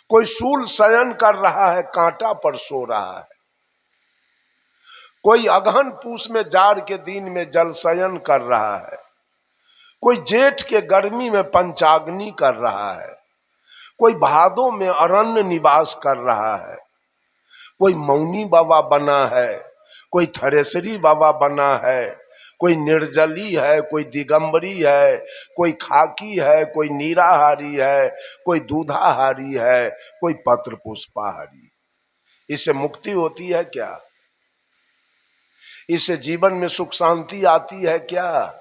कोई शूल शयन कर रहा है, कांटा पर सो रहा है, कोई अगहन पूस में जाड़ के दिन में जल शयन कर रहा है, कोई जेठ के गर्मी में पंचाग्नि कर रहा है, कोई भादों में अरण्य निवास कर रहा है, कोई मौनी बाबा बना है, कोई थरेसरी बाबा बना है, कोई निर्जली है, कोई दिगंबरी है, कोई खाकी है, कोई नीराहारी है, कोई दूधाहारी है, कोई पत्र पुष्पाहारी। इससे मुक्ति होती है क्या? इससे जीवन में सुख शांति आती है क्या?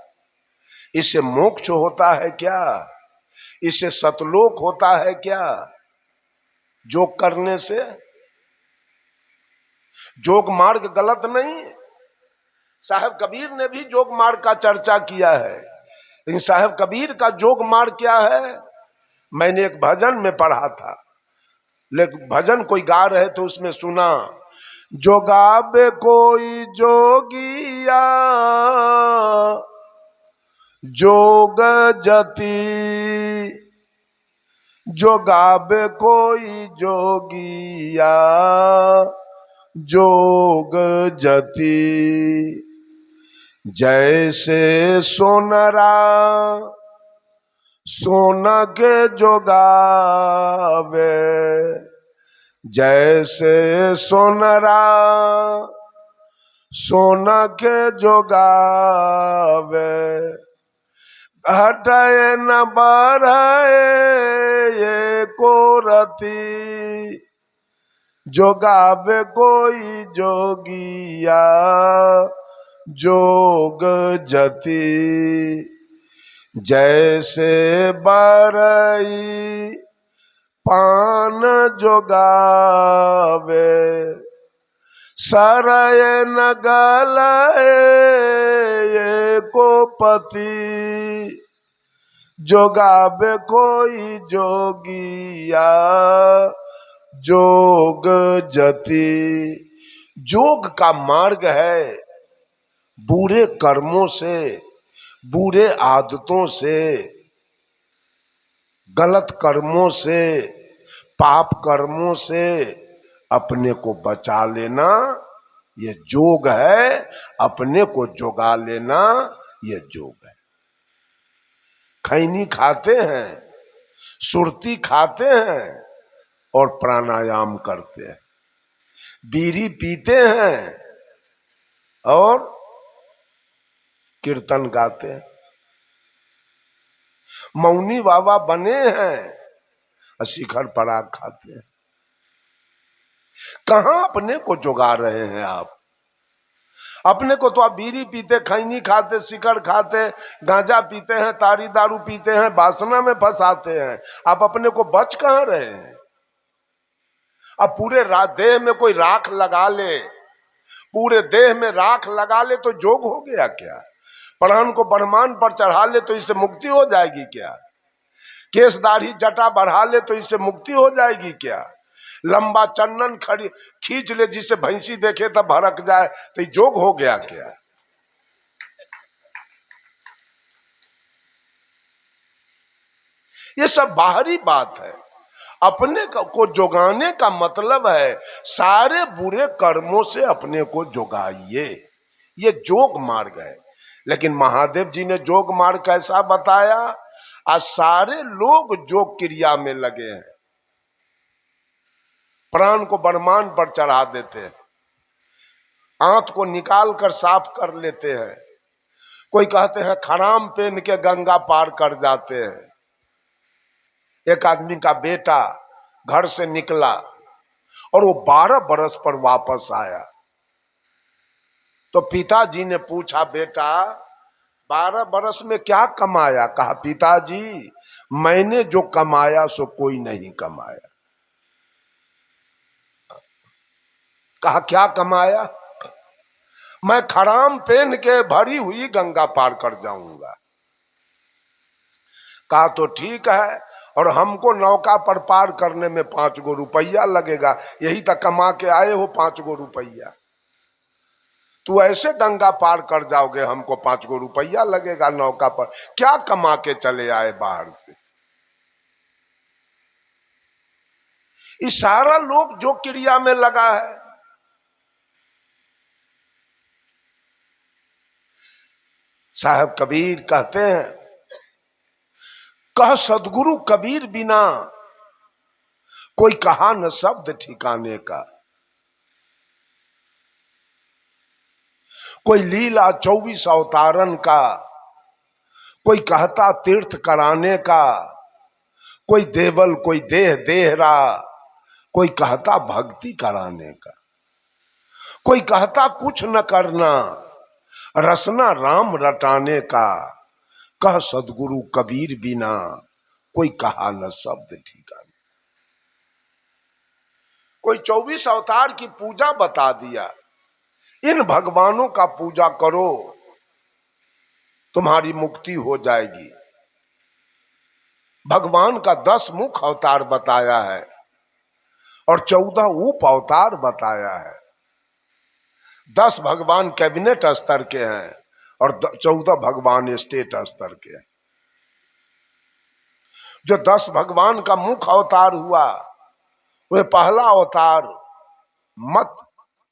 इससे मोक्ष होता है क्या? इससे सतलोक होता है क्या? जोग करने से? जोग मार्ग गलत नहीं। साहब कबीर ने भी जोग मार्ग का चर्चा किया है, लेकिन साहब कबीर का जोग मार्ग क्या है मैंने एक भजन में पढ़ा था। लेकिन भजन कोई गा रहे थे, उसमें सुना, जोगाबे कोई जोगिया जोग जति, जोगाबे कोई जोगिया जोग जति, जैसे सोनरा सोना के जोगावे, जैसे सोनरा सोना के जोगावे, हटाए न बढ़ाए ये को रति, जोगावे कोई जोगिया जोग जति, जैसे बरई पान जोगावे, सरय न गलए एको पति, जोगावे कोई जोगिया जोग जति। जोग का मार्ग है बुरे कर्मों से, बुरे आदतों से, गलत कर्मों से, पाप कर्मों से अपने को बचा लेना, ये जोग है। अपने को जोगा लेना, ये जोग है। खैनी खाते हैं, सुरती खाते हैं और प्राणायाम करते हैं, बीड़ी पीते हैं और कीर्तन गाते हैं, मौनी बाबा बने हैं, शिखर पराग खाते हैं। कहां अपने को जोगा रहे हैं आप? अपने को तो आप बीड़ी पीते, खैनी खाते, शिखर खाते, गांजा पीते हैं, तारी दारू पीते हैं, वासना में फंसाते हैं। आप अपने को बच कहां रहे हैं? अब पूरे देह में कोई राख लगा ले, पूरे देह में राख लगा ले तो जोग हो गया क्या? प्राण को ब्रह्मांड पर चढ़ा ले तो इससे मुक्ति हो जाएगी क्या? केस दाढ़ी जटा बढ़ा ले तो इससे मुक्ति हो जाएगी क्या? लंबा चंदन खींच ले जिसे भैंसी देखे तब भड़क जाए तो जोग हो गया क्या? ये सब बाहरी बात है। अपने को जोगाने का मतलब है सारे बुरे कर्मों से अपने को जोगाइए, ये जोग मार्ग है। लेकिन महादेव जी ने जोग मार्ग कैसा बताया? आज सारे लोग जोग क्रिया में लगे हैं, प्राण को ब्रह्मांड पर चढ़ा देते हैं, आंत को निकाल कर साफ कर लेते हैं, कोई कहते हैं खराम पहन के गंगा पार कर जाते हैं। एक आदमी का बेटा घर से निकला और वो 12 बरस पर वापस आया, तो पिताजी ने पूछा, बेटा 12 बरस में क्या कमाया? कहा, पिताजी मैंने जो कमाया सो कोई नहीं कमाया। कहा, क्या कमाया? मैं खराम पहन के भरी हुई गंगा पार कर जाऊंगा। कहा, तो ठीक है, और हमको नौका पर पार करने में 5 गो रुपया लगेगा, यही तक कमा के आए हो 5 गो रुपया, तू ऐसे गंगा पार कर जाओगे, हमको 5 गो रुपया लगेगा नौका पर, क्या कमा के चले आए बाहर से? इस सारा लोग जो क्रिया में लगा है। साहब कबीर कहते हैं, कह सदगुरु कबीर बिना कोई कहा न शब्द ठिकाने का, कोई लीला 24 अवतारन का, कोई कहता तीर्थ कराने का, कोई देवल कोई देह देहरा, कोई कहता भक्ति कराने का, कोई कहता कुछ न करना रसना राम रटाने का, कह सदगुरु कबीर बिना कोई कहा न शब्द ठिकाने। कोई 24 अवतार की पूजा बता दिया, इन भगवानों का पूजा करो तुम्हारी मुक्ति हो जाएगी। भगवान का 10 मुख अवतार बताया है और 14 उप अवतार बताया है। 10 भगवान कैबिनेट स्तर के हैं और 14 भगवान स्टेट स्तर के हैं। जो 10 भगवान का मुख अवतार हुआ, वह पहला अवतार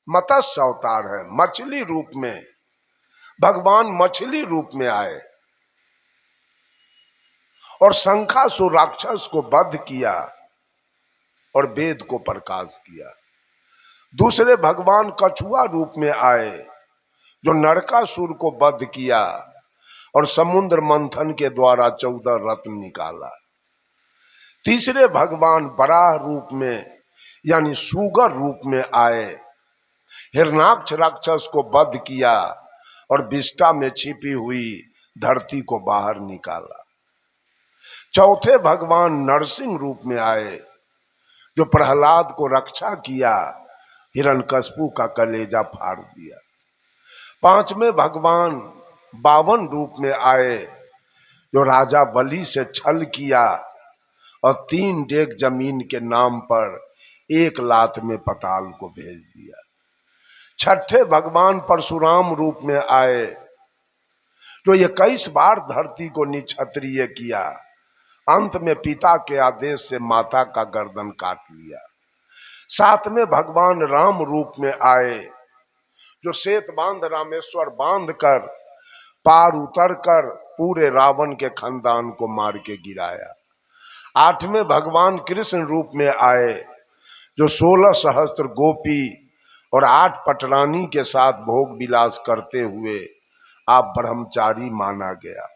मत्स्य अवतार है, मछली रूप में भगवान मछली रूप में आए और शंखासुर राक्षस को वध किया और वेद को प्रकाश किया। दूसरे भगवान कछुआ रूप में आए जो नरकासुर को वध किया और समुद्र मंथन के द्वारा 14 रत्न निकाला। तीसरे भगवान बराह रूप में यानी सुगर रूप में आए, हिरणाक्ष राक्षस को वध किया और विष्ठा में छिपी हुई धरती को बाहर निकाला। चौथे भगवान नरसिंह रूप में आए, जो प्रहलाद को रक्षा किया, हिरण्यकश्यप का कलेजा फाड़ दिया। पांचवें भगवान बावन रूप में आए, जो राजा बलि से छल किया और 3 डेग जमीन के नाम पर 1 लात में पाताल को भेज दिया। छठे भगवान परशुराम रूप में आए, जो 21 बार धरती को निक्षत्रिय किया, अंत में पिता के आदेश से माता का गर्दन काट लिया। सातवें भगवान राम रूप में आए, जो श्वेत बांध रामेश्वर बांध कर पार उतर कर पूरे रावण के खानदान को मार के गिराया। आठवें भगवान कृष्ण रूप में आए, जो 16 सहस्त्र गोपी और 8 पटरानी के साथ भोग विलास करते हुए आप ब्रह्मचारी माना गया।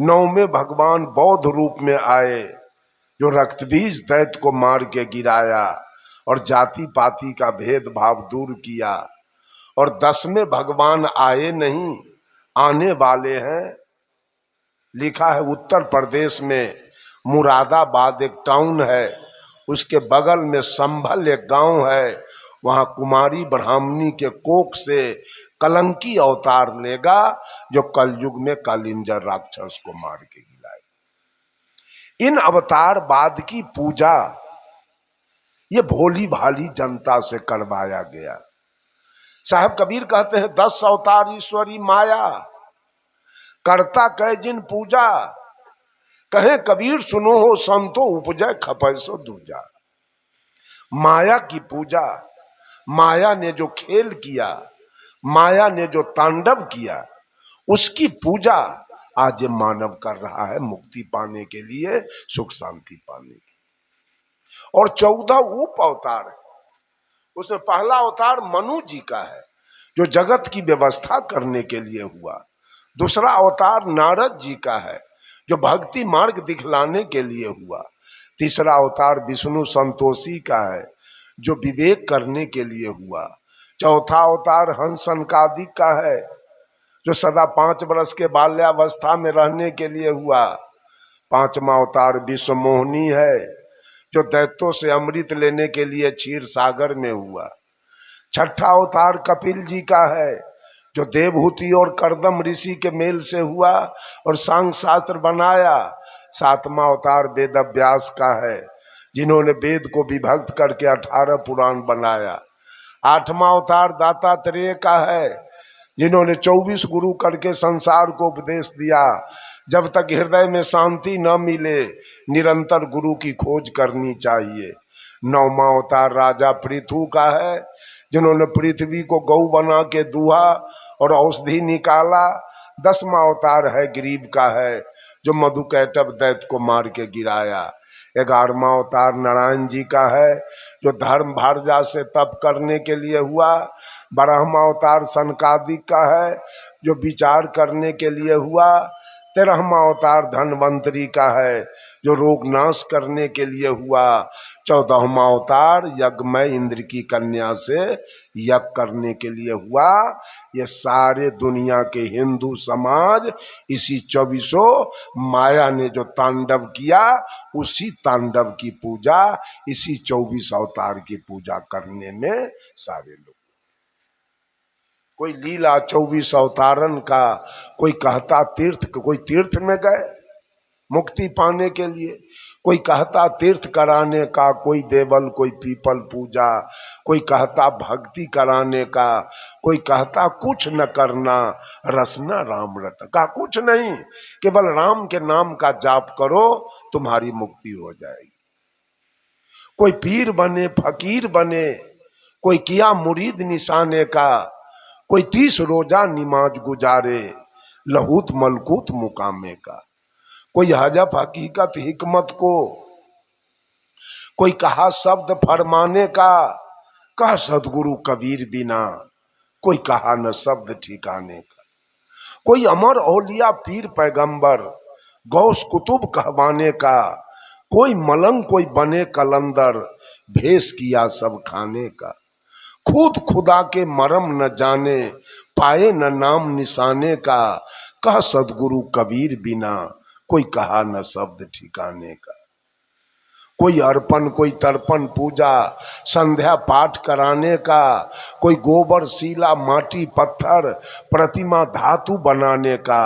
9वें भगवान बौद्ध रूप में आए, जो रक्तबीज दैत्य को मार के गिराया और जाति पाति का भेदभाव दूर किया। और 10वें भगवान आए नहीं, आने वाले हैं। लिखा है उत्तर प्रदेश में मुरादाबाद एक टाउन है, उसके बगल में संभल एक गांव है, वहां कुमारी ब्राह्मणी के कोख से कलंकी अवतार लेगा, जो कलयुग में कालिंजर राक्षस को मार के गिराए। इन अवतार बाद की पूजा ये भोली भाली जनता से करवाया गया। साहब कबीर कहते हैं 10 अवतार ईश्वरी माया, करता कह जिन पूजा, कहे कबीर सुनो हो संतो उपजय खपै सो दूजा। माया की पूजा, माया ने जो खेल किया, माया ने जो तांडव किया, उसकी पूजा आज ये मानव कर रहा है मुक्ति पाने के लिए, सुख शांति पाने के लिए। और 14 उप अवतार है। उसमें पहला अवतार मनु जी का है, जो जगत की व्यवस्था करने के लिए हुआ। दूसरा अवतार नारद जी का है, जो भक्ति मार्ग दिखलाने के लिए हुआ। तीसरा अवतार विष्णु संतोषी का है, जो विवेक करने के लिए हुआ। चौथा अवतार हंस सनकादिक का है, जो सदा 5 वर्ष के बाल्यावस्था में रहने के लिए हुआ। 5वां अवतार विश्व मोहिनी है, जो दैत्यों से अमृत लेने के लिए क्षीर सागर में हुआ। 6ठा अवतार कपिल जी का है, जो देवहूति और करदम ऋषि के मेल से हुआ और सांग शास्त्र बनाया। 7वां अवतार वेद व्यास का है, जिन्होंने वेद को विभक्त करके 18 पुराण बनाया। 8वां अवतार दातात्रेय का है, जिन्होंने 24 गुरु करके संसार को उपदेश दिया। जब तक हृदय में शांति न मिले, निरंतर गुरु की खोज करनी चाहिए। 9वां अवतार राजा पृथु का है, जिन्होंने पृथ्वी को गौ बना के दूहा और औषधि निकाला। 10वां अवतार है गरीब का है, जो मधुकैटभ दैत्य को मार के गिराया। 11वां अवतार नारायण जी का है, जो धर्म भारजा से तप करने के लिए हुआ। 12वां अवतार सनकादिक का है, जो विचार करने के लिए हुआ। 13वां अवतार धन्वंतरी का है, जो रोग नाश करने के लिए हुआ। 14वां अवतार यज्ञमय इंद्र की कन्या से यज्ञ करने के लिए हुआ। ये सारे दुनिया के हिंदू समाज इसी 24 माया ने जो तांडव किया, उसी तांडव की पूजा, इसी 24 अवतार की पूजा करने में सारे लोग। कोई लीला 24 अवतारन का, कोई कहता तीर्थ, कोई तीर्थ में गए मुक्ति पाने के लिए, कोई कहता तीर्थ कराने का, कोई देवल, कोई पीपल पूजा, कोई कहता भक्ति कराने का, कोई कहता कुछ न करना रसना राम रट का, कुछ नहीं, केवल राम के नाम का जाप करो तुम्हारी मुक्ति हो जाएगी। कोई पीर बने, फकीर बने, कोई किया मुरीद निशाने का, कोई 30 रोजा निमाज गुजारे लहूत मलकूत मुकामे का, कोई हजफ हकीकत हिकमत को, कोई कहा शब्द फरमाने का, कहा सदगुरु कबीर बिना, कोई कहा न शब्द ठिकाने का, कोई अमर औलिया पीर पैगंबर गौस कुतुब कहवाने का, कोई मलंग कोई बने कलंदर भेष किया सब खाने का। खुद खुदा के मरम न जाने, पाए न नाम निशाने का। कह सदगुरु कबीर बिना, कोई कहा न शब्द ठिकाने का। कोई अर्पण कोई तर्पण पूजा संध्या पाठ कराने का, कोई गोबर सीला माटी पत्थर प्रतिमा धातु बनाने का,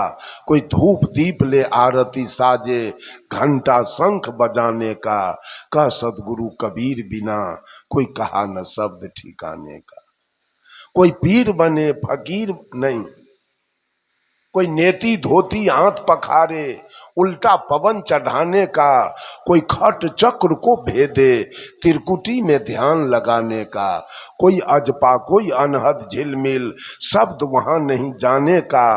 कोई धूप दीप ले आरती साजे घंटा शंख बजाने का। कह सदगुरु कबीर बिना, कोई कहा न शब्द ठिकाने का। कोई पीर बने फकीर नहीं, कोई नेति धोती हाथ पखारे उल्टा पवन चढ़ाने का। कोई खट चक्र को भेदे त्रिकुटी में ध्यान लगाने का। कोई अजपा कोई अनहद झिलमिल शब्द वहां नहीं जाने का।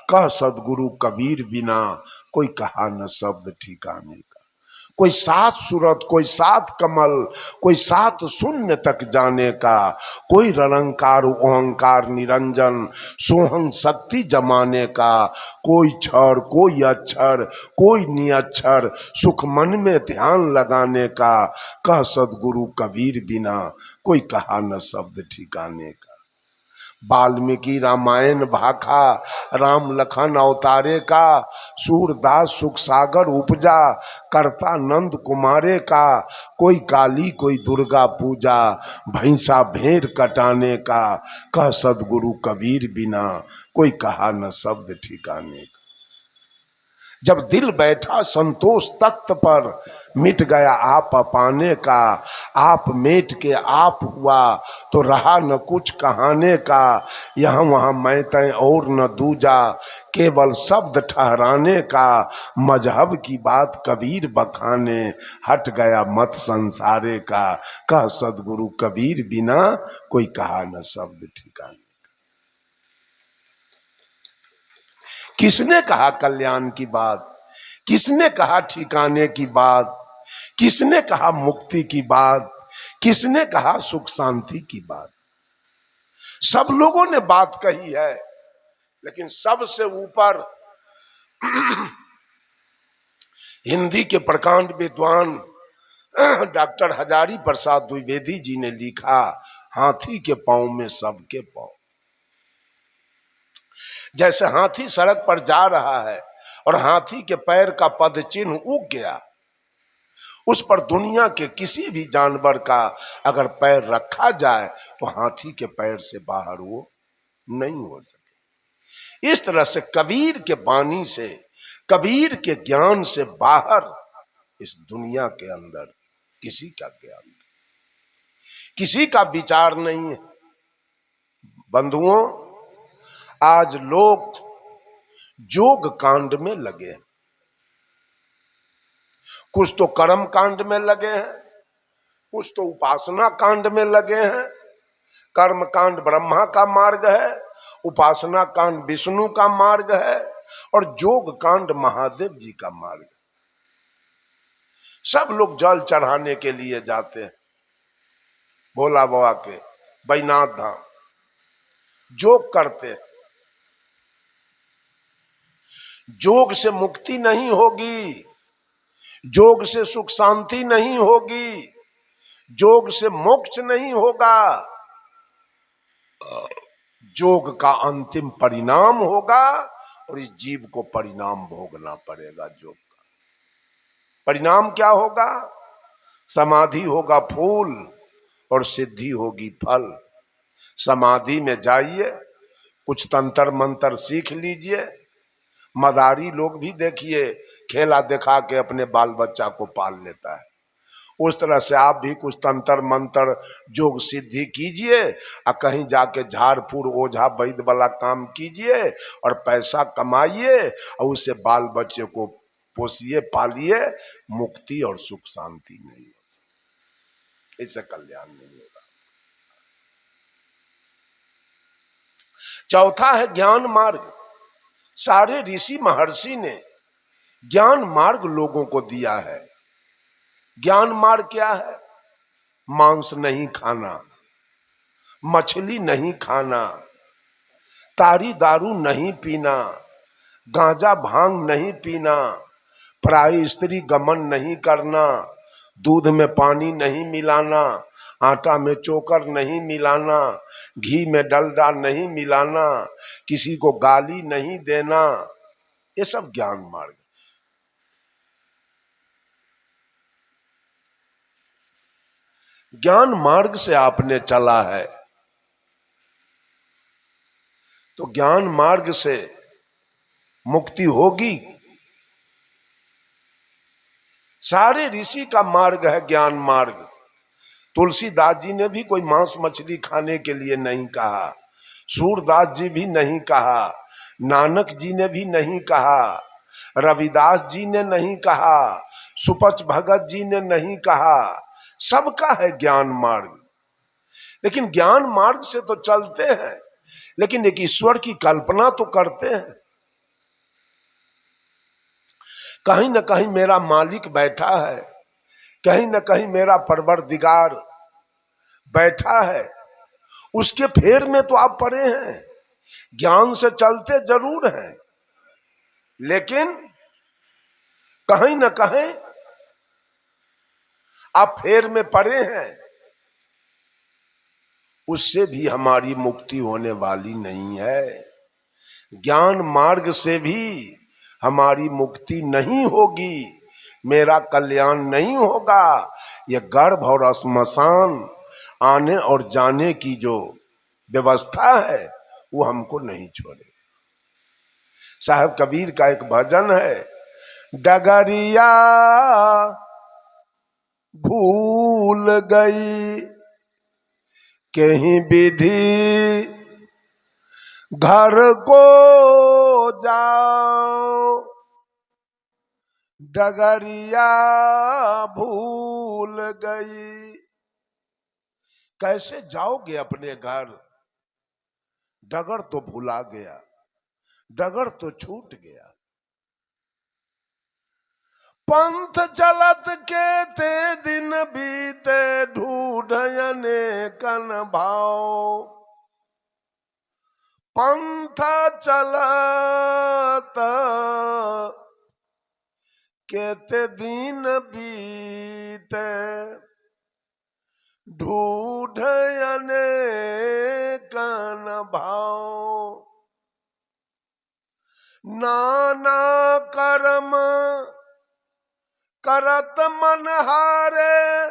कह सदगुरु कबीर बिना, कोई कहा न शब्द ठिकाने का। कोई सात सूरत कोई सात कमल कोई सात शून्य तक जाने का। कोई रंकार ओंकार निरंजन सोहन शक्ति जमाने का। कोई क्षर कोई अक्षर कोई निअक्षर सुख मन में ध्यान लगाने का। कह सदगुरु कबीर बिना, कोई कहा न शब्द ठिकाने का। वाल्मीकि रामायण भाखा राम लखन अवतारे का। सूरदास सुख सागर उपजा करता नंद कुमारे का। कोई काली कोई दुर्गा पूजा भैंसा भेड़ कटाने का। कह सदगुरु कबीर बिना, कोई कहा न शब्द ठिकाने का। जब दिल बैठा संतोष तख्त पर मिट गया आप पाने का। आप मेट के आप हुआ तो रहा न कुछ कहाने का। यहाँ वहाँ मैं तय और न दूजा केवल शब्द ठहराने का। मजहब की बात कबीर बखाने हट गया मत संसारे का। कह सदगुरु कबीर बिना, कोई कहा न शब्द ठिकाने। किसने कहा कल्याण की बात, किसने कहा ठिकाने की बात, किसने कहा मुक्ति की बात, किसने कहा सुख शांति की बात। सब लोगों ने बात कही है, लेकिन सबसे ऊपर हिंदी के प्रकांड विद्वान डॉक्टर हजारी प्रसाद द्विवेदी जी ने लिखा, हाथी के पांव में सबके पांव। जैसे हाथी सड़क पर जा रहा है और हाथी के पैर का पद चिन्ह उग गया, उस पर दुनिया के किसी भी जानवर का अगर पैर रखा जाए तो हाथी के पैर से बाहर वो नहीं हो सके। इस तरह से कबीर के वाणी से, कबीर के ज्ञान से बाहर इस दुनिया के अंदर किसी का ज्ञान नहीं, किसी का विचार नहीं है। बंधुओं, आज लोग जोग कांड में लगे हैं, कुछ तो कर्म कांड में लगे हैं, कुछ तो उपासना कांड में लगे हैं। कर्म कांड ब्रह्मा का मार्ग है, उपासना कांड विष्णु का मार्ग है और जोग कांड महादेव जी का मार्ग है। सब लोग जल चढ़ाने के लिए जाते हैं भोला बाबा के बैजनाथ धाम, जोग करते हैं। जोग से मुक्ति नहीं होगी, जोग से सुख शांति नहीं होगी, जोग से मोक्ष नहीं होगा। जोग का अंतिम परिणाम होगा और इस जीव को परिणाम भोगना पड़ेगा। जोग का परिणाम क्या होगा? समाधि होगा फूल और सिद्धि होगी फल। समाधि में जाइए, कुछ तंत्र मंत्र सीख लीजिए। मदारी लोग भी देखिए खेला दिखा के अपने बाल बच्चा को पाल लेता है। उस तरह से आप भी कुछ तंत्र मंत्र जोग सिद्धि कीजिए और कहीं जाके झाड़ फूड़ ओझा वैद्य वाला काम कीजिए और पैसा कमाइए और उससे बाल बच्चे को पोसिए पालिए। मुक्ति और सुख शांति नहीं हो सकती, इससे कल्याण नहीं होगा। चौथा है ज्ञान मार्ग। सारे ऋषि महर्षि ने ज्ञान मार्ग लोगों को दिया है। ज्ञान मार्ग क्या है? मांस नहीं खाना, मछली नहीं खाना, तारी दारू नहीं पीना, गांजा भांग नहीं पीना, पराई स्त्री गमन नहीं करना, दूध में पानी नहीं मिलाना, आटा में चोकर नहीं मिलाना, घी में डलडा नहीं मिलाना, किसी को गाली नहीं देना, ये सब ज्ञान मार्ग। ज्ञान मार्ग से आपने चला है तो ज्ञान मार्ग से मुक्ति होगी। सारे ऋषि का मार्ग है ज्ञान मार्ग। तुलसीदास जी ने भी कोई मांस मछली खाने के लिए नहीं कहा, सूरदास जी भी नहीं कहा, नानक जी ने भी नहीं कहा, रविदास जी ने नहीं कहा, सुपच भगत जी ने नहीं कहा। सबका है ज्ञान मार्ग। लेकिन ज्ञान मार्ग से तो चलते हैं, लेकिन एक ईश्वर की कल्पना तो करते हैं। कहीं न कहीं मेरा मालिक बैठा है, कहीं न कहीं मेरा परवरदिगार बैठा है, उसके फेर में तो आप पड़े हैं। ज्ञान से चलते जरूर हैं, लेकिन कहीं न कहीं आप फेर में पड़े हैं, उससे भी हमारी मुक्ति होने वाली नहीं है। ज्ञान मार्ग से भी हमारी मुक्ति नहीं होगी, मेरा कल्याण नहीं होगा। यह गर्भ और श्मशान आने और जाने की जो व्यवस्था है वो हमको नहीं छोड़े। साहब कबीर का एक भजन है, डगरिया भूल गई कहीं विधि घर को जाओ, डगरिया भूल गई। कैसे जाओगे अपने घर? डगर तो भुला गया, डगर तो छूट गया। पंथ चलत के ते दिन बीते ढूढ़ने कन भाव, पंथ चलत केते दिन बीते ढूढ़ने कन भाव, नाना कर्म करत मन हारे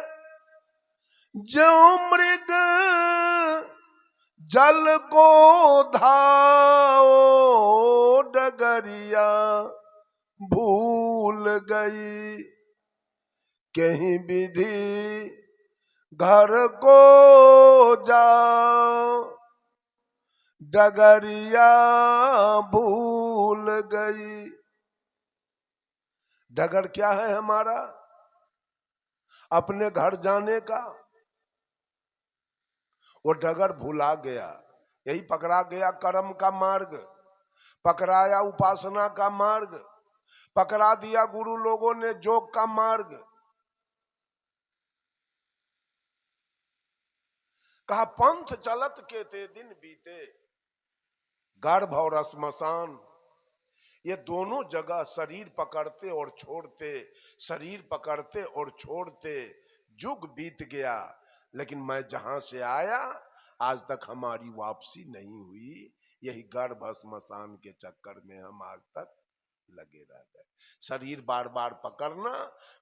जो मृग जल को धाओ, डगरिया भूल गई कहीं विधि घर को जाओ, डगरिया भूल गई। डगर क्या है हमारा? अपने घर जाने का। वो डगर भुला गया, यही पकड़ा गया कर्म का मार्ग, पकड़ाया उपासना का मार्ग, पकड़ा दिया गुरु लोगों ने जोग का मार्ग। कहा पंथ चलत के ते दिन बीते, गर्भ और श्मशान ये दोनों जगह शरीर पकड़ते और छोड़ते, शरीर पकड़ते और छोड़ते जुग बीत गया, लेकिन मैं जहां से आया आज तक हमारी वापसी नहीं हुई। यही गर्भ श्मशान के चक्कर में हम आज तक लगे रह गए। शरीर बार बार पकड़ना,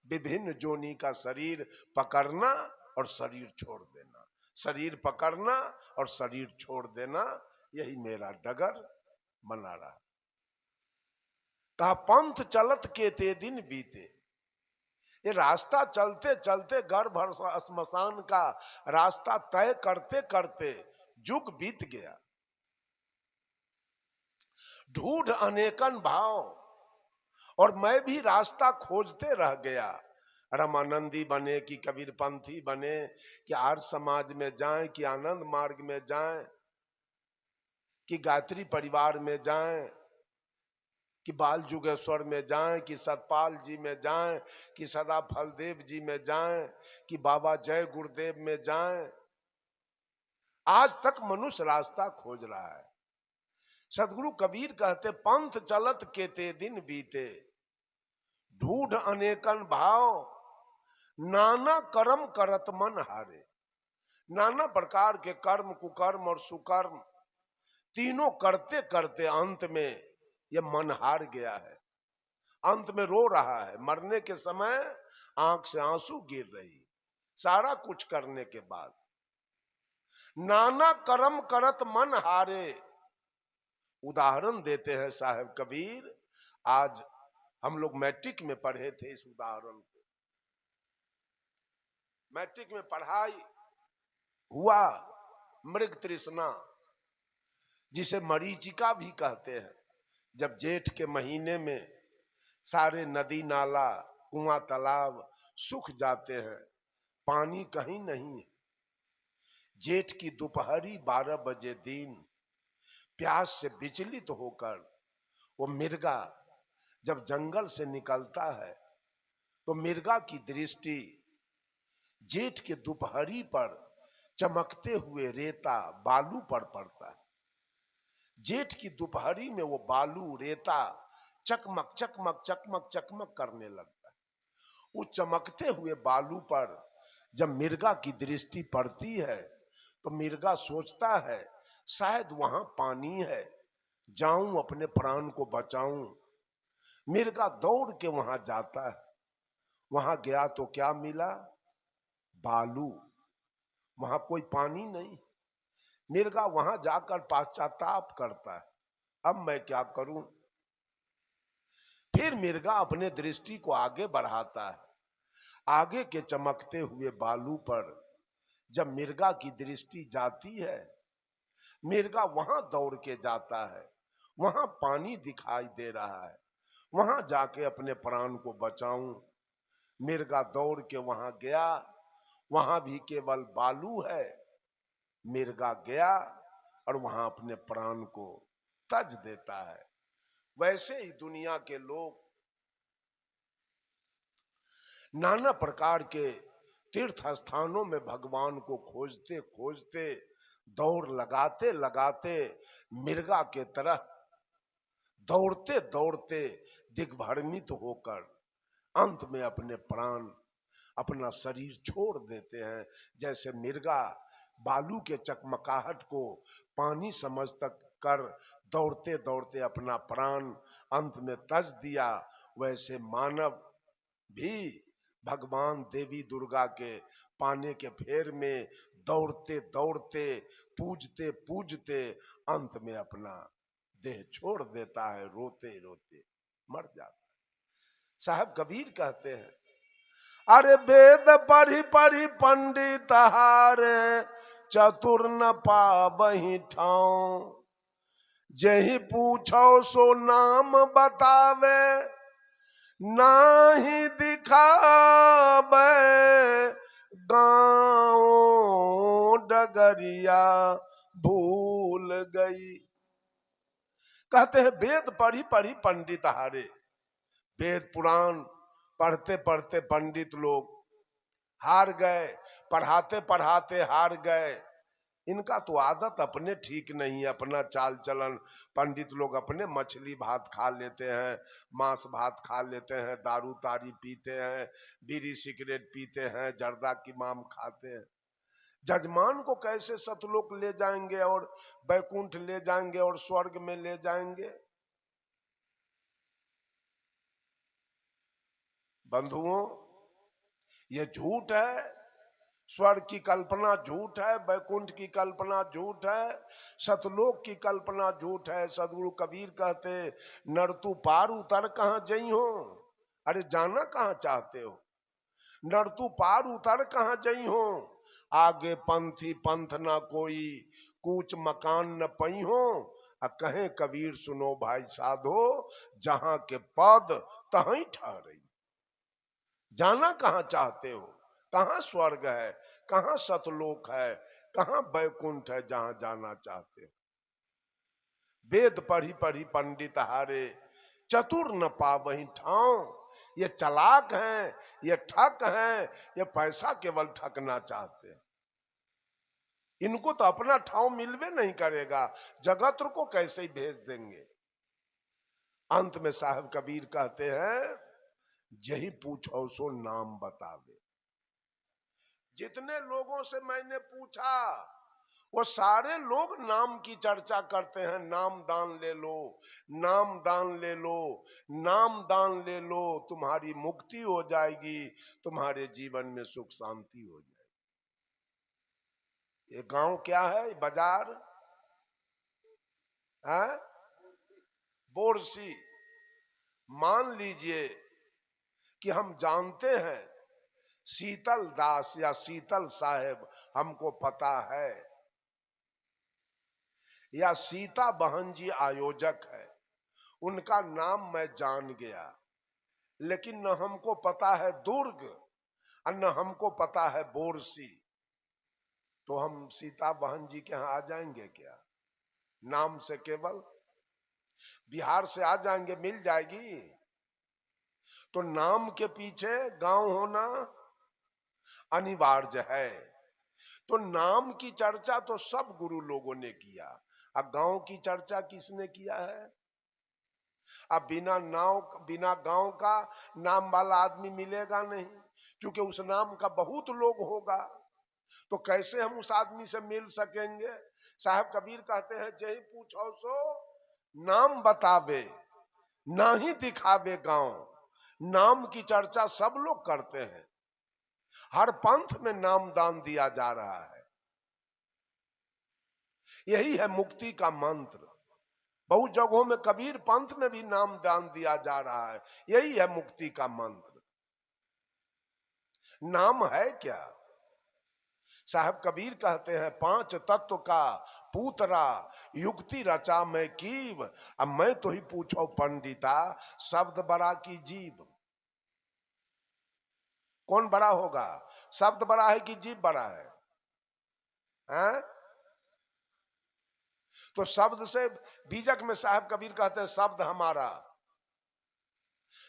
विभिन्न जोनी का शरीर पकड़ना और शरीर छोड़ देना, शरीर पकड़ना और शरीर छोड़ देना, यही मेरा डगर बना रहा। कहा पंथ चलत के ते दिन बीते, ये रास्ता चलते चलते गर्भ और श्मशान का रास्ता तय करते करते जुग बीत गया। ढूढ़ अनेकन भाव, और मैं भी रास्ता खोजते रह गया। रामानंदी बने कि कबीरपंथी बने कि आर्य समाज में जाएं कि आनंद मार्ग में जाएं कि गायत्री परिवार में जाएं कि बाल जुगेश्वर में जाएं कि सतपाल जी में जाएं कि सदा फलदेव जी में जाएं कि बाबा जय गुरुदेव में जाएं, आज तक मनुष्य रास्ता खोज रहा है। सदगुरु कबीर कहते पंथ चलत के ते दिन बीते ढूढ़ अनेकन भाव, नाना कर्म करत मन हारे। नाना प्रकार के कर्म, कुकर्म और सुकर्म तीनों करते करते अंत में ये मन हार गया है, अंत में रो रहा है। मरने के समय आंख से आंसू गिर रही, सारा कुछ करने के बाद। नाना कर्म करत मन हारे। उदाहरण देते हैं साहब कबीर, आज हम लोग मैट्रिक में पढ़े थे इस उदाहरण को। मैट्रिक में पढ़ाई हुआ मृग तृष्णा, जिसे मरीचिका भी कहते हैं। जब जेठ के महीने में सारे नदी नाला कुआं तालाब सूख जाते हैं, पानी कहीं नहीं है। जेठ की दोपहरी 12 बजे दिन प्यास से विचलित होकर वो मिर्गा जब जंगल से निकलता है तो मिर्गा की दृष्टि जेठ के दोपहरी पर चमकते हुए रेता बालू पर पड़ता है। जेठ की दोपहरी में वो बालू रेता चकमक चकमक चकमक चकमक करने लगता है। उस चमकते हुए बालू पर जब मिर्गा की दृष्टि पड़ती है तो मिर्गा सोचता है शायद वहां पानी है, जाऊं अपने प्राण को बचाऊं। मिर्गा दौड़ के वहां जाता है। वहां गया तो क्या मिला? बालू, वहां कोई पानी नहीं। मिर्गा वहां जाकर पश्चाताप करता है, अब मैं क्या करूं। फिर मिर्गा अपने दृष्टि को आगे बढ़ाता है। आगे के चमकते हुए बालू पर जब मिर्गा की दृष्टि जाती है, मिर्गा वहां दौड़ के जाता है। वहां पानी दिखाई दे रहा है, वहां जाके अपने प्राण को बचाऊं। मिर्गा दौड़ के वहां गया, वहां भी केवल बालू है। मिर्गा गया और वहां अपने प्राण को तज देता है। वैसे ही दुनिया के लोग नाना प्रकार के तीर्थ स्थानों में भगवान को खोजते खोजते, दौड़ लगाते लगाते मिर्गा के तरह दौड़ते दौड़ते दिग्भ्रमित होकर अंत में अपने प्राण, अपना शरीर छोड़ देते हैं। जैसे मिर्गा बालू के चकमकाहट को पानी समझ तक कर दौड़ते दौड़ते अपना प्राण अंत में तज दिया, वैसे मानव भी भगवान देवी दुर्गा के पाने के फेर में दौड़ते दौड़ते, पूजते पूजते अंत में अपना देह छोड़ देता है, रोते रोते मर जाता है। साहब कबीर कहते हैं, अरे वेद पढ़ी पढ़ी पंडित हारे, चतुर न पाबहि ठाव। जही पूछो सो नाम बतावे, नाही दिखावे। गाँव डगरिया भूल गई। कहते हैं वेद पढ़ी पढ़ी पंडित हारे। वेद पुराण पढ़ते पढ़ते पंडित लोग हार गए, पढ़ाते पढ़ाते हार गए। इनका तो आदत अपने ठीक नहीं है, अपना चाल चलन। पंडित लोग अपने मछली भात खा लेते हैं, मांस भात खा लेते हैं, दारू तारी पीते हैं, बीड़ी सिगरेट पीते हैं, जर्दा की माम खाते हैं। जजमान को कैसे सतलोक ले जाएंगे और बैकुंठ ले जाएंगे और स्वर्ग में ले जाएंगे? बंधुओं, ये झूठ है। स्वर्ग की कल्पना झूठ है, बैकुंठ की कल्पना झूठ है, सतलोक की कल्पना झूठ है। सदगुरु कबीर कहते, नर तू पार उतर कहां जई हो। अरे जाना कहां चाहते हो? नर तू पार उतर कहां जई हो। आगे पंथी पंथ ना कोई, कूच मकान न पई हो। कहे कबीर सुनो भाई साधो, जहां के पद तहीं ठहरई। जाना कहां चाहते हो? कहां स्वर्ग है, कहां सतलोक है, कहां बैकुंठ है जहां जाना चाहते हो? वेद पढ़ी पढ़ी पंडित हारे, चतुर न पावहि ठाव। ये चालाक हैं, ये ठग हैं, ये पैसा केवल ठगना चाहते हैं। इनको तो अपना ठाव मिलवे नहीं करेगा, जगत को कैसे ही भेज देंगे। अंत में साहब कबीर कहते हैं, यही पूछो सो नाम बतावे। जितने लोगों से मैंने पूछा वो सारे लोग नाम की चर्चा करते हैं। नाम दान ले लो, नाम दान ले लो, नाम दान ले लो, तुम्हारी मुक्ति हो जाएगी, तुम्हारे जीवन में सुख शांति हो जाएगी। ये गांव क्या है, बाजार है बोरसी। मान लीजिए कि हम जानते हैं शीतल दास या शीतल साहेब हमको पता है, या सीता बहन जी आयोजक है, उनका नाम मैं जान गया, लेकिन न हमको पता है दुर्ग और न हमको पता है बोरसी, तो हम सीता बहन जी के यहाँ आ जाएंगे क्या? नाम से केवल बिहार से आ जाएंगे, मिल जाएगी। तो नाम के पीछे गांव होना अनिवार्य है। तो नाम की चर्चा तो सब गुरु लोगों ने किया, अब गांव की चर्चा किसने किया है? अब बिना गांव का नाम वाला आदमी मिलेगा नहीं, क्योंकि उस नाम का बहुत लोग होगा, तो कैसे हम उस आदमी से मिल सकेंगे? साहब कबीर कहते हैं, जही पूछो सो नाम बतावे, ना ही दिखावे गांव। नाम की चर्चा सब लोग करते हैं, हर पंथ में नाम दान दिया जा रहा है। यही है मुक्ति का मंत्र। बहुत जगहों में कबीर पंथ में भी नाम दान दिया जा रहा है। यही है मुक्ति का मंत्र। नाम है क्या? साहब कबीर कहते हैं, पांच तत्व का पूतरा युक्ति रचा मैं कीव। अब मैं तो ही पूछो पंडिता, शब्द बड़ा की जीव? कौन बड़ा होगा? शब्द बड़ा है कि जीव बड़ा है? हैं? तो शब्द से बीजक में साहब कबीर कहते हैं, शब्द हमारा,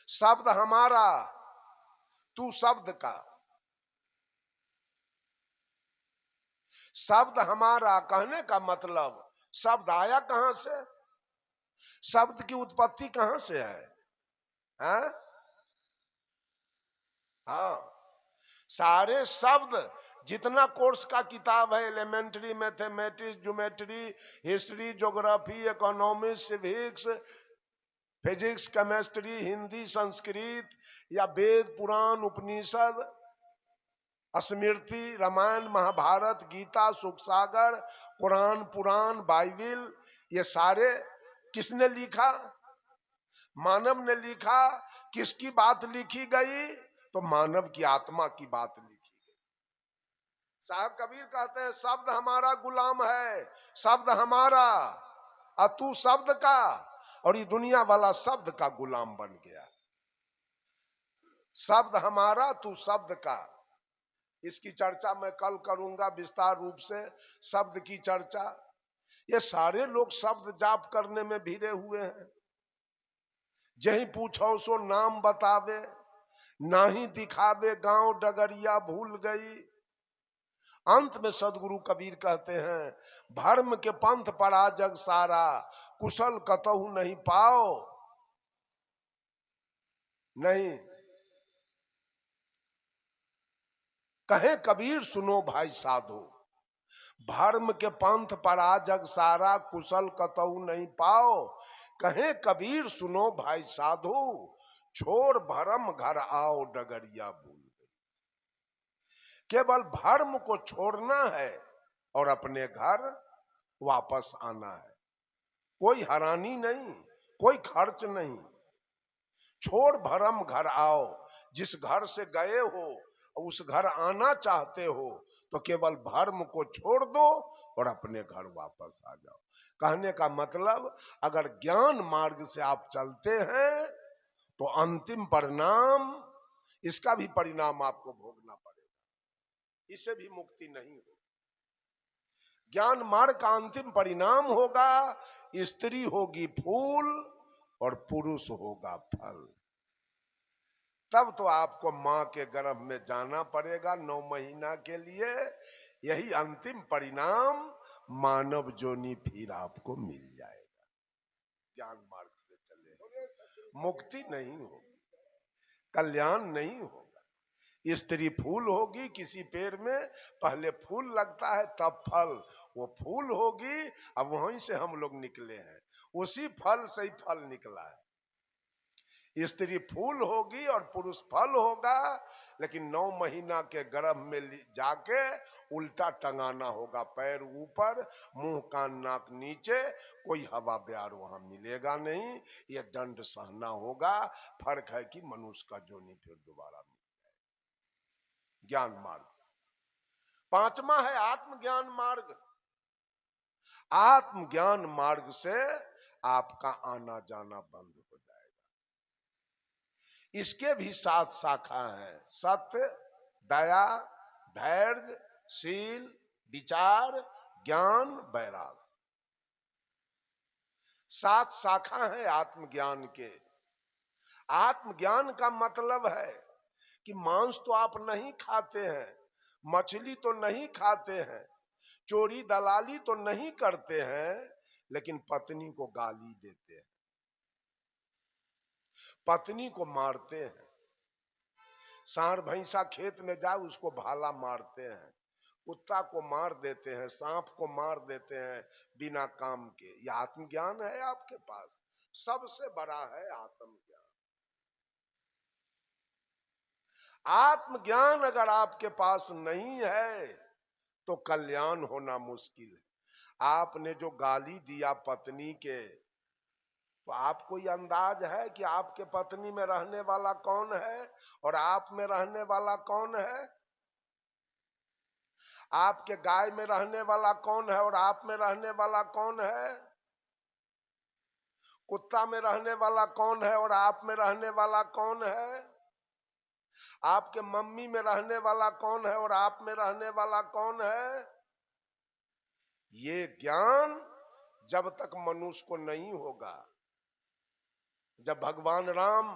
शब्द हमारा, तू शब्द का। शब्द हमारा कहने का मतलब, शब्द आया कहां से? शब्द की उत्पत्ति कहां से है? हैं? हाँ, सारे शब्द, जितना कोर्स का किताब है, elementary, mathematics, geometry, history, geography, economics, civics, physics, chemistry, Hindi, Sanskrit, या वेद, पुराण, उपनिषद, स्मृति, रामायण, महाभारत, गीता, सुख सागर, कुरान, पुराण, बाइबिल, ये सारे किसने लिखा? मानव ने लिखा। किसकी बात लिखी गई? तो मानव की आत्मा की बात लिखी गई। साहब कबीर कहते हैं, शब्द हमारा गुलाम है, शब्द हमारा, और तू शब्द का, और ये दुनिया वाला शब्द का गुलाम बन गया। शब्द हमारा, तू शब्द का। इसकी चर्चा मैं कल करूंगा विस्तार रूप से, शब्द की चर्चा। ये सारे लोग शब्द जाप करने में भिड़े हुए हैं। जही पूछो सो नाम बतावे, ना ही दिखावे गांव डगरिया भूल गई। अंत में सदगुरु कबीर कहते हैं, भर्म के पंथ पड़ा जग सारा, कुशल कतहु नहीं पाओ। नहीं, कहे कबीर सुनो भाई साधो, भर्म के पंथ पड़ा जग सारा, कुशल कतहु नहीं पाओ। कहे कबीर सुनो भाई साधो, छोड़ भरम घर आओ डगरिया भूल गई। केवल भर्म को छोड़ना है और अपने घर वापस आना है। कोई हैरानी नहीं, कोई खर्च नहीं। छोड़ भरम घर आओ, जिस घर से गए हो उस घर आना चाहते हो, तो केवल भर्म को छोड़ दो और अपने घर वापस आ जाओ। कहने का मतलब, अगर ज्ञान मार्ग से आप चलते हैं तो अंतिम परिणाम, इसका भी परिणाम आपको भोगना पड़ेगा, इससे भी मुक्ति नहीं होगी। ज्ञान मार्ग का अंतिम परिणाम होगा, स्त्री होगी फूल और पुरुष होगा फल। तब तो आपको मां के गर्भ में जाना पड़ेगा 9 महीना के लिए। यही अंतिम परिणाम, मानव जोनी फिर आपको मिल जाएगा। ज्ञान मार्ग से चले, मुक्ति नहीं होगी, कल्याण नहीं होगा। स्त्री फूल होगी किसी पेड़ में, पहले फूल लगता है तब फल, वो फूल होगी। अब वहीं से हम लोग निकले हैं, उसी फल से ही फल निकला है। स्त्री फूल होगी और पुरुष फल होगा, लेकिन 9 महीना के गर्भ में जाके उल्टा टंगाना होगा, पैर ऊपर मुंह कान नाक नीचे, कोई हवा ब्यार वहां मिलेगा नहीं, ये दंड सहना होगा। फर्क है कि मनुष्य का जोनी फिर दोबारा मिल जाए। ज्ञान मार्ग 5वां है आत्मज्ञान मार्ग। आत्मज्ञान मार्ग से आपका आना जाना बंद हो जाएगा। इसके भी 7 शाखा हैं, सत्य, दया, धैर्य, शील, विचार, ज्ञान, वैराग। 7 शाखा है आत्मज्ञान के। आत्मज्ञान का मतलब है कि मांस तो आप नहीं खाते हैं, मछली तो नहीं खाते हैं, चोरी दलाली तो नहीं करते हैं, लेकिन पत्नी को गाली देते हैं, पत्नी को मारते हैं, सांड भैंसा खेत में जाए उसको भाला मारते हैं, कुत्ता को मार देते हैं, सांप को मार देते हैं बिना काम के। यह आत्मज्ञान है आपके पास? सबसे बड़ा है आत्मज्ञान। आत्मज्ञान अगर आपके पास नहीं है तो कल्याण होना मुश्किल है। आपने जो गाली दिया पत्नी के, तो आपको ये अंदाज है कि आपके पत्नी में रहने वाला कौन है और आप में रहने वाला कौन है? आपके गाय में रहने वाला कौन है और आप में रहने वाला कौन है? कुत्ता में रहने वाला कौन है और आप में रहने वाला कौन है? आपके मम्मी में रहने वाला कौन है और आप में रहने वाला कौन है? ये ज्ञान जब तक मनुष्य को नहीं होगा। जब भगवान राम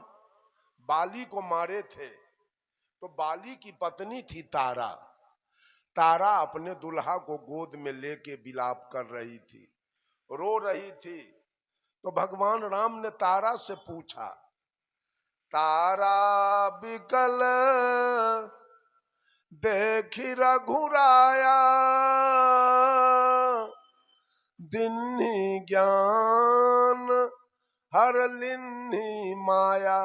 बाली को मारे थे तो बाली की पत्नी थी तारा। तारा अपने दुल्हा को गोद में लेके विलाप कर रही थी, रो रही थी। तो भगवान राम ने तारा से पूछा, तारा बिकल देखी रघुराया, दिन्ही ज्ञान हर लिन्ही माया।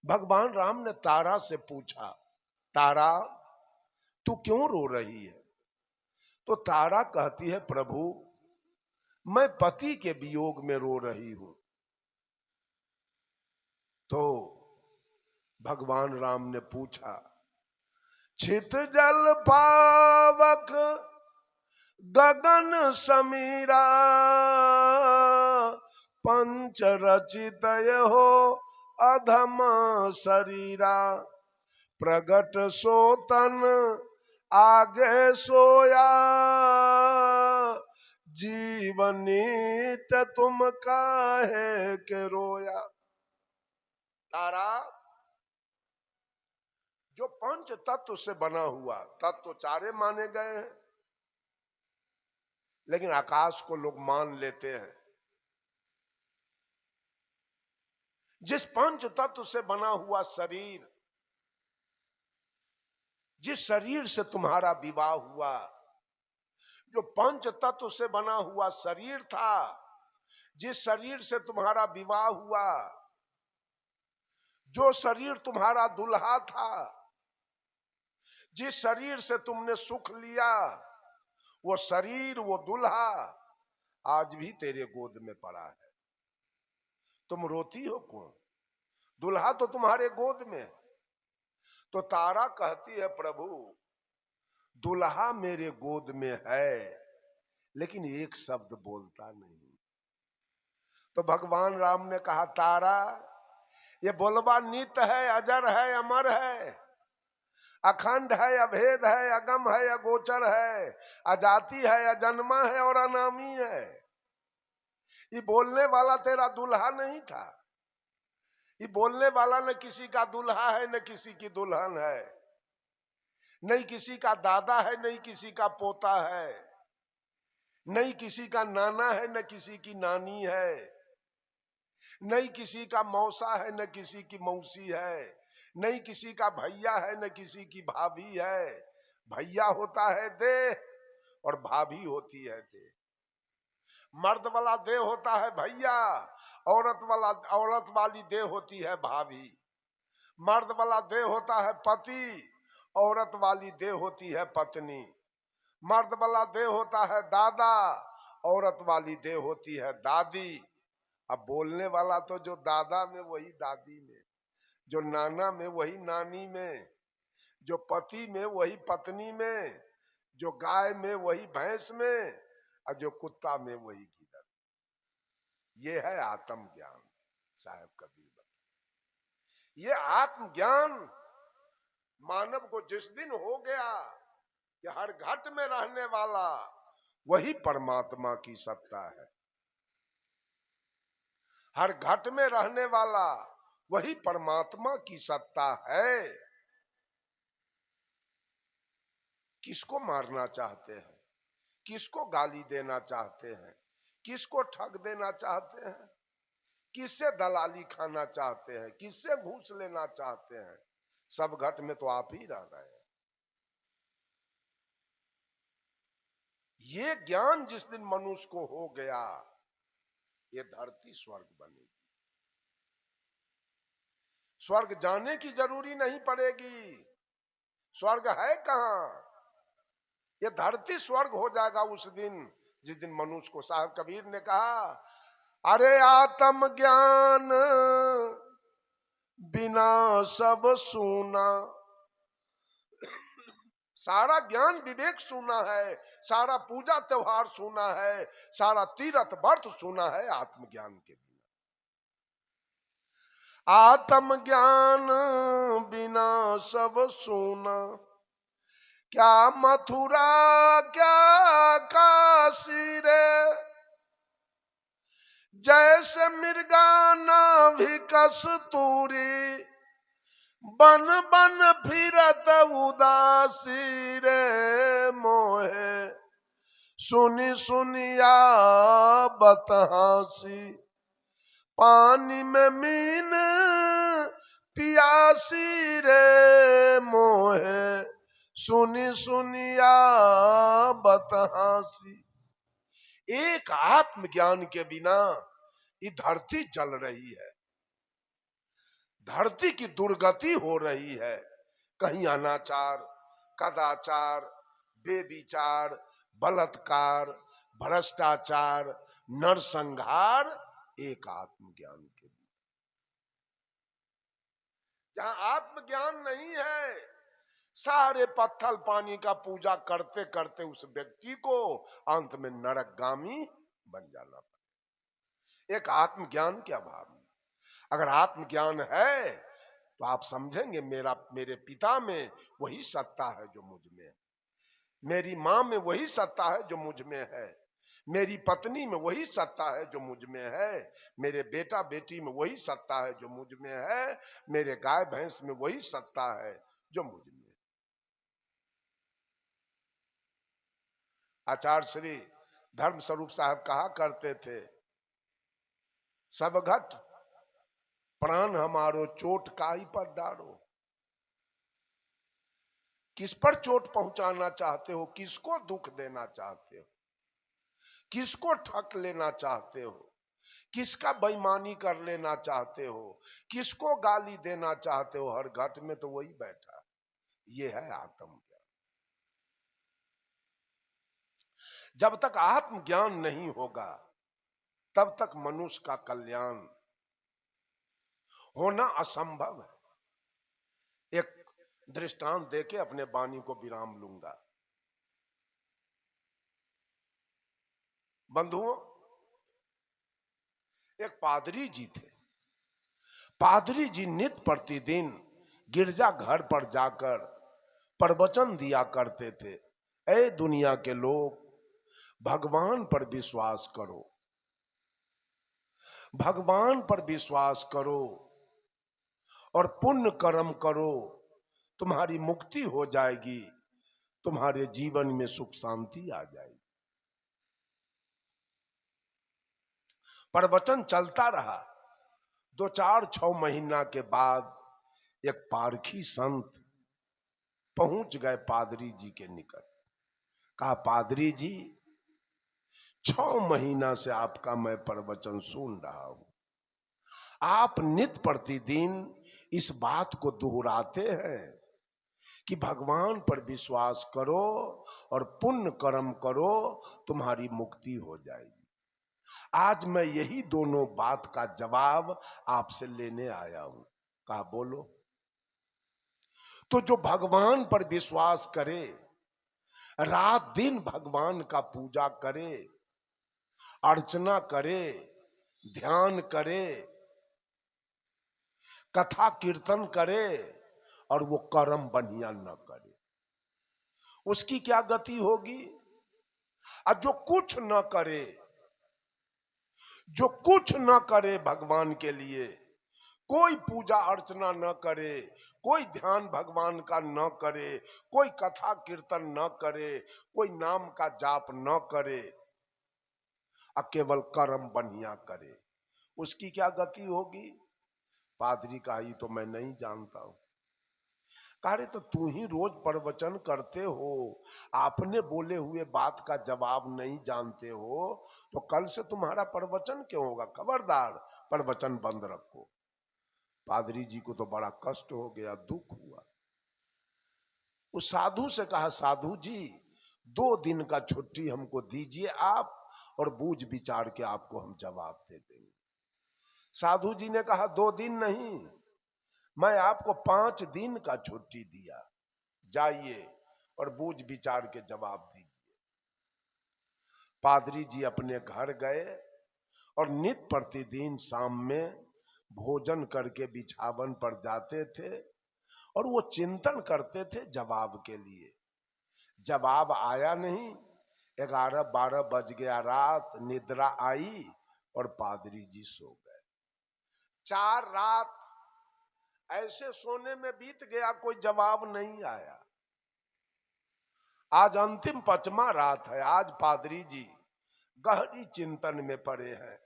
भगवान राम ने तारा से पूछा, तारा तू क्यों रो रही है? तो तारा कहती है, प्रभु मैं पति के वियोग में रो रही हूं। तो भगवान राम ने पूछा, छित जल पावक गगन समीरा, पंच रचित हो अधम शरीरा, प्रगट सोतन आगे सोया, जीवनीत तुम काहे के रोया। तारा, जो पंच तत्व से बना हुआ, तत्व तो 4 माने गए हैं, लेकिन आकाश को लोग मान लेते हैं। जिस पंच तत्व से बना हुआ शरीर, जिस शरीर से तुम्हारा विवाह हुआ, जो पंच तत्व से बना हुआ शरीर था, जिस शरीर से तुम्हारा विवाह हुआ, जो शरीर तुम्हारा दुल्हा था, जिस शरीर से तुमने सुख लिया, वो शरीर वो दुल्हा आज भी तेरे गोद में पड़ा है। तुम रोती हो क्यों? दुल्हा तो तुम्हारे गोद में। तो तारा कहती है, प्रभु दुल्हा मेरे गोद में है, लेकिन एक शब्द बोलता नहीं। तो भगवान राम ने कहा, तारा ये बोलबा नित है, अजर है, अमर है, अखंड है, अभेद है, अगम है, अगोचर है, अजाति है, अजन्मा है और अनामी है। ये बोलने वाला तेरा दुल्हा नहीं था। ये बोलने वाला न किसी का दुल्हा है, न किसी की दुल्हन है, नहीं किसी का दादा है, नहीं किसी का पोता है, नहीं किसी का नाना है, न किसी की नानी है, नहीं किसी का मौसा है, न किसी की मौसी है, नहीं किसी का भैया है न किसी की भाभी है। भैया होता है देह और भाभी होती है देह। मर्द वाला देह होता है भैया, औरत वाली देह होती है भाभी। मर्द वाला देह होता है पति, औरत वाली देह होती है पत्नी। मर्द वाला देह होता है दादा, औरत वाली देह होती है दादी। अब बोलने वाला तो जो दादा में वही दादी में, जो नाना में वही नानी में, जो पति में वही पत्नी में, जो गाय में वही भैंस में, और जो कुत्ता में वही गीदड़। ये है आत्मज्ञान। साहब कबीर ये आत्मज्ञान मानव को जिस दिन हो गया कि हर घट में रहने वाला वही परमात्मा की सत्ता है, हर घट में रहने वाला वही परमात्मा की सत्ता है। किसको मारना चाहते हैं, किसको गाली देना चाहते हैं, किसको ठग देना चाहते हैं, किससे दलाली खाना चाहते हैं, किससे घूस लेना चाहते हैं? सब घट में तो आप ही रह रहे हैं। ये ज्ञान जिस दिन मनुष्य को हो गया, ये धरती स्वर्ग बनेगी। स्वर्ग जाने की जरूरी नहीं पड़ेगी। स्वर्ग है कहां? ये धरती स्वर्ग हो जाएगा उस दिन जिस दिन मनुष्य को, साहब कबीर ने कहा, अरे आत्म ज्ञान बिना सब सूना। सारा ज्ञान विवेक सुना है, सारा पूजा त्योहार सुना है, सारा तीर्थ व्रत सुना है, आत्मज्ञान के बिना। आत्मज्ञान बिना सब सुना। क्या मथुरा क्या काशी रे, जैसे मृगाना भी कस्तूरी। बन बन फिरत उदासी रे मोहे, सुनी सुनिया बतहासी। पानी में मीन पियासी रे मोहे, सुनी सुनिया बतहासी। एक आत्मज्ञान के बिना ये धरती जल रही है, धरती की दुर्गति हो रही है। कहीं अनाचार, कदाचार, बेविचार, बलात्कार, भ्रष्टाचार, नरसंहार, एक आत्मज्ञान के लिए। जहां आत्मज्ञान नहीं है, सारे पत्थर पानी का पूजा करते करते उस व्यक्ति को अंत में नरकगामी बन जाना पड़े, एक आत्मज्ञान के अभाव में। अगर आत्मज्ञान है तो आप समझेंगे मेरे पिता में वही सत्ता है जो मुझ में है, मेरी माँ में वही सत्ता है जो मुझ में है, मेरी पत्नी में वही सत्ता है जो मुझ में है, मेरे बेटा बेटी में वही सत्ता है जो मुझ में है, मेरे गाय भैंस में वही सत्ता है जो मुझ में है। आचार्य श्री धर्म स्वरूप साहब कहा करते थे, सब घट प्राण हमारो चोट काई पर डारो। किस पर चोट पहुंचाना चाहते हो, किसको दुख देना चाहते हो, किसको ठग लेना चाहते हो, किसका बेईमानी कर लेना चाहते हो, किसको गाली देना चाहते हो? हर घट में तो वही बैठा है। ये है आत्मज्ञान। जब तक आत्मज्ञान नहीं होगा तब तक मनुष्य का कल्याण होना असंभव है। एक दृष्टांत देके अपने वाणी को विराम लूंगा। बंधुओं, एक पादरी जी थे। पादरी जी नित्य प्रतिदिन गिरजा घर पर जाकर प्रवचन दिया करते थे, ऐ दुनिया के लोग, भगवान पर विश्वास करो, भगवान पर विश्वास करो और पुण्य कर्म करो, तुम्हारी मुक्ति हो जाएगी, तुम्हारे जीवन में सुख शांति आ जाएगी। प्रवचन चलता रहा। 2, 4, 6 महीना के बाद एक पारखी संत पहुंच गए पादरी जी के निकट। कहा, पादरी जी 6 महीना से आपका मैं प्रवचन सुन रहा हूं, आप नित्य प्रतिदिन इस बात को दोहराते हैं कि भगवान पर विश्वास करो और पुण्य कर्म करो, तुम्हारी मुक्ति हो जाएगी। आज मैं यही दोनों बात का जवाब आपसे लेने आया हूं। कहा, बोलो। तो जो भगवान पर विश्वास करे, रात दिन भगवान का पूजा करे, अर्चना करे, ध्यान करे, कथा कीर्तन करे और वो कर्म बढ़िया न करे, उसकी क्या गति होगी? और जो कुछ न करे, जो कुछ न करे भगवान के लिए, कोई पूजा अर्चना न करे, कोई ध्यान भगवान का न करे, कोई कथा कीर्तन न करे, कोई नाम का जाप न करे, और केवल कर्म बढ़िया करे, उसकी क्या गति होगी? पादरी का ही तो मैं नहीं जानता हूं। अरे तो तू ही रोज प्रवचन करते हो, आपने बोले हुए बात का जवाब नहीं जानते हो, तो कल से तुम्हारा प्रवचन क्यों होगा? खबरदार, प्रवचन बंद रखो। पादरी जी को तो बड़ा कष्ट हो गया, दुख हुआ। उस साधु से कहा, साधु जी 2 दिन का छुट्टी हमको दीजिए आप, और बूझ विचार के आपको हम जवाब दे देंगे। साधु जी ने कहा, 2 दिन नहीं, मैं आपको 5 दिन का छुट्टी दिया, जाइए और बूझ विचार के जवाब दीजिए। पादरी जी अपने घर गए और नित्य प्रतिदिन शाम में भोजन करके बिछावन पर जाते थे और वो चिंतन करते थे जवाब के लिए। जवाब आया नहीं, 11-12 बज गया रात, निद्रा आई और पादरी जी सो गए। 4 रात ऐसे सोने में बीत गया, कोई जवाब नहीं आया। आज अंतिम 5वां रात है, आज पादरी जी गहरी चिंतन में पड़े हैं।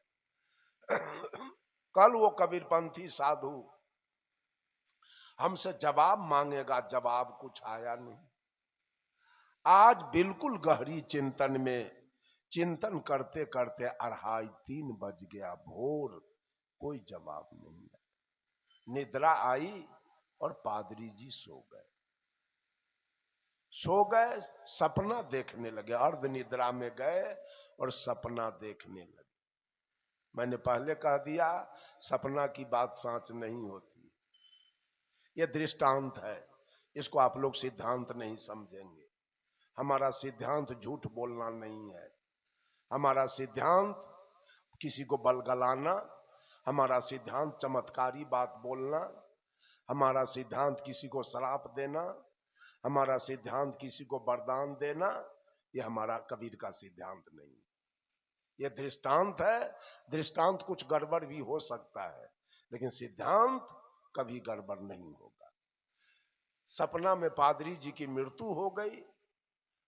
कल वो कबीरपंथी साधु हमसे जवाब मांगेगा, जवाब कुछ आया नहीं। आज बिल्कुल गहरी चिंतन में, चिंतन करते करते 2:30-3 बज गया भोर, कोई जवाब नहीं आया। निद्रा आई और पादरी जी सो गए। सपना देखने लगे, अर्ध निद्रा में गए और सपना देखने लगे। मैंने पहले कह दिया, सपना की बात सच नहीं होती, यह दृष्टांत है, इसको आप लोग सिद्धांत नहीं समझेंगे। हमारा सिद्धांत झूठ बोलना नहीं है, हमारा सिद्धांत किसी को बलगलाना, हमारा सिद्धांत चमत्कारी बात बोलना, हमारा सिद्धांत किसी को श्राप देना, हमारा सिद्धांत किसी को वरदान देना, यह हमारा कबीर का सिद्धांत नहीं। यह दृष्टांत है, दृष्टांत कुछ गड़बड़ भी हो सकता है, लेकिन सिद्धांत कभी गड़बड़ नहीं होगा। सपना में पादरी जी की मृत्यु हो गई,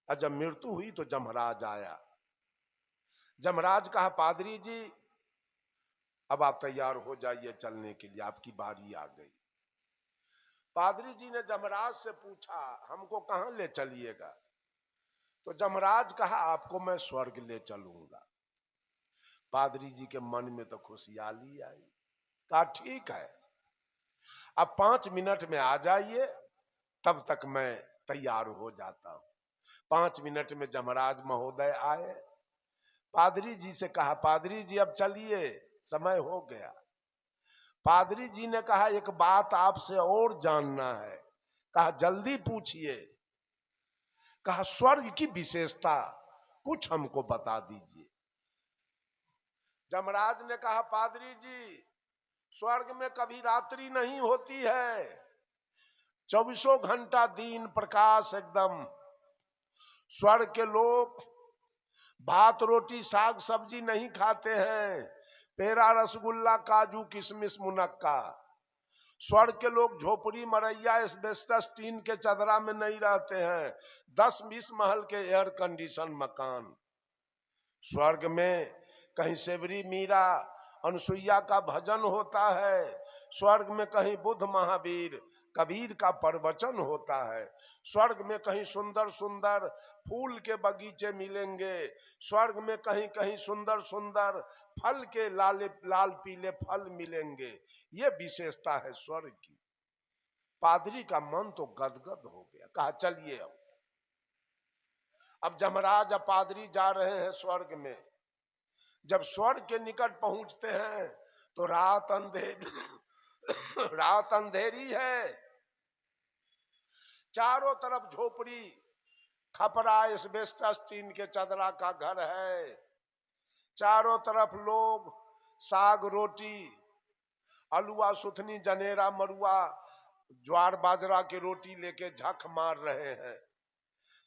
और जब मृत्यु हुई तो जमराज आया। जमराज कहा, पादरी जी अब आप तैयार हो जाइए चलने के लिए, आपकी बारी आ गई। पादरी जी ने जमराज से पूछा, हमको कहां ले चलिएगा? तो जमराज कहा, आपको मैं स्वर्ग ले चलूंगा। पादरी जी के मन में तो खुशहाली आई। कहा, ठीक है, अब 5 मिनट में आ जाइए, तब तक मैं तैयार हो जाता हूं। 5 मिनट में जमराज महोदय आए। पादरी जी से कहा, पादरी जी अब चलिए, समय हो गया। पादरी जी ने कहा, एक बात आपसे और जानना है। कहा, जल्दी पूछिए। कहा, स्वर्ग की विशेषता कुछ हमको बता दीजिए। जमराज ने कहा, पादरी जी स्वर्ग में कभी रात्रि नहीं होती है, 24 घंटा दिन प्रकाश एकदम। स्वर्ग के लोग भात रोटी साग सब्जी नहीं खाते हैं, पेड़ा रसगुल्ला काजू किशमिश मुनक्का। स्वर्ग के लोग झोपड़ी मरैया एस्बेस्टस टीन के चदरा में नहीं रहते हैं, 10-20 महल के एयर कंडीशन मकान। स्वर्ग में कहीं सेवरी मीरा अनुसुईया का भजन होता है, स्वर्ग में कहीं बुद्ध महावीर कबीर का प्रवचन होता है। स्वर्ग में कहीं सुंदर सुंदर फूल के बगीचे मिलेंगे, स्वर्ग में कहीं कहीं सुंदर सुंदर फल के लाल पीले फल मिलेंगे। ये विशेषता है स्वर्ग की। पादरी का मन तो गदगद हो गया, कहा चलिए अब जमराज अब पादरी जा रहे हैं स्वर्ग में। जब स्वर्ग के निकट पहुंचते हैं तो रात अंधेरी है, चारों तरफ झोपड़ी, खपरा एस्बेस्टस टीन के चदरा का घर है, चारों तरफ लोग साग रोटी, अलुआ सुथनी जनेरा मरुआ ज्वार बाजरा की रोटी लेके झक मार रहे हैं।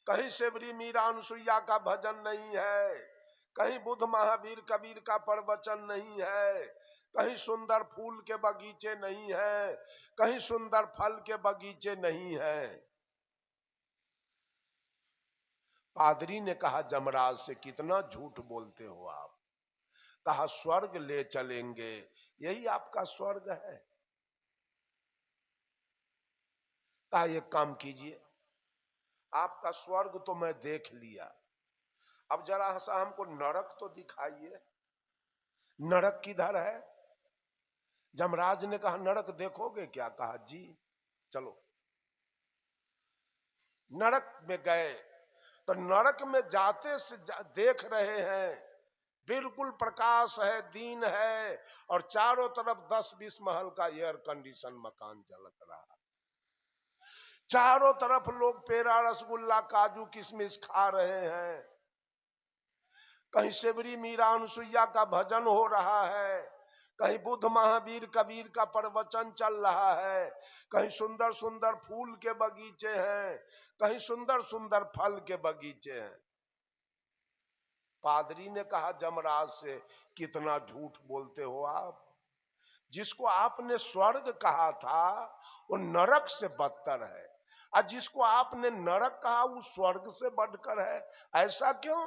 कहीं सेवरी मीरा अनुसुईया का भजन नहीं है, कहीं बुद्ध महावीर कबीर का प्रवचन नहीं है, कहीं सुंदर फूल के बगीचे नहीं है, कहीं सुंदर फल के बगीचे नहीं है। पादरी ने कहा जमराज से, कितना झूठ बोलते हो आप। कहा स्वर्ग ले चलेंगे, यही आपका स्वर्ग है। कहा एक काम कीजिए, आपका स्वर्ग तो मैं देख लिया, अब जरा सा हमको नरक तो दिखाइए, नरक किधर है। जमराज ने कहा नरक देखोगे क्या। कहा जी चलो। नरक में गए तो नरक में जाते से देख रहे हैं बिल्कुल प्रकाश है, दिन है, और चारों तरफ 10-20 महल का एयर कंडीशन मकान झलक रहा है। चारों तरफ लोग पेड़ा रसगुल्ला काजू किशमिश खा रहे हैं, कहीं सेवरी मीरा अनुसुईया का भजन हो रहा है, कहीं बुद्ध महावीर कबीर का प्रवचन चल रहा है, कहीं सुंदर सुंदर फूल के बगीचे हैं, कहीं सुंदर सुंदर फल के बगीचे हैं। पादरी ने कहा जमराज से, कितना झूठ बोलते हो आप। जिसको आपने स्वर्ग कहा था वो नरक से बदतर है, और जिसको आपने नरक कहा वो स्वर्ग से बढ़कर है। ऐसा क्यों।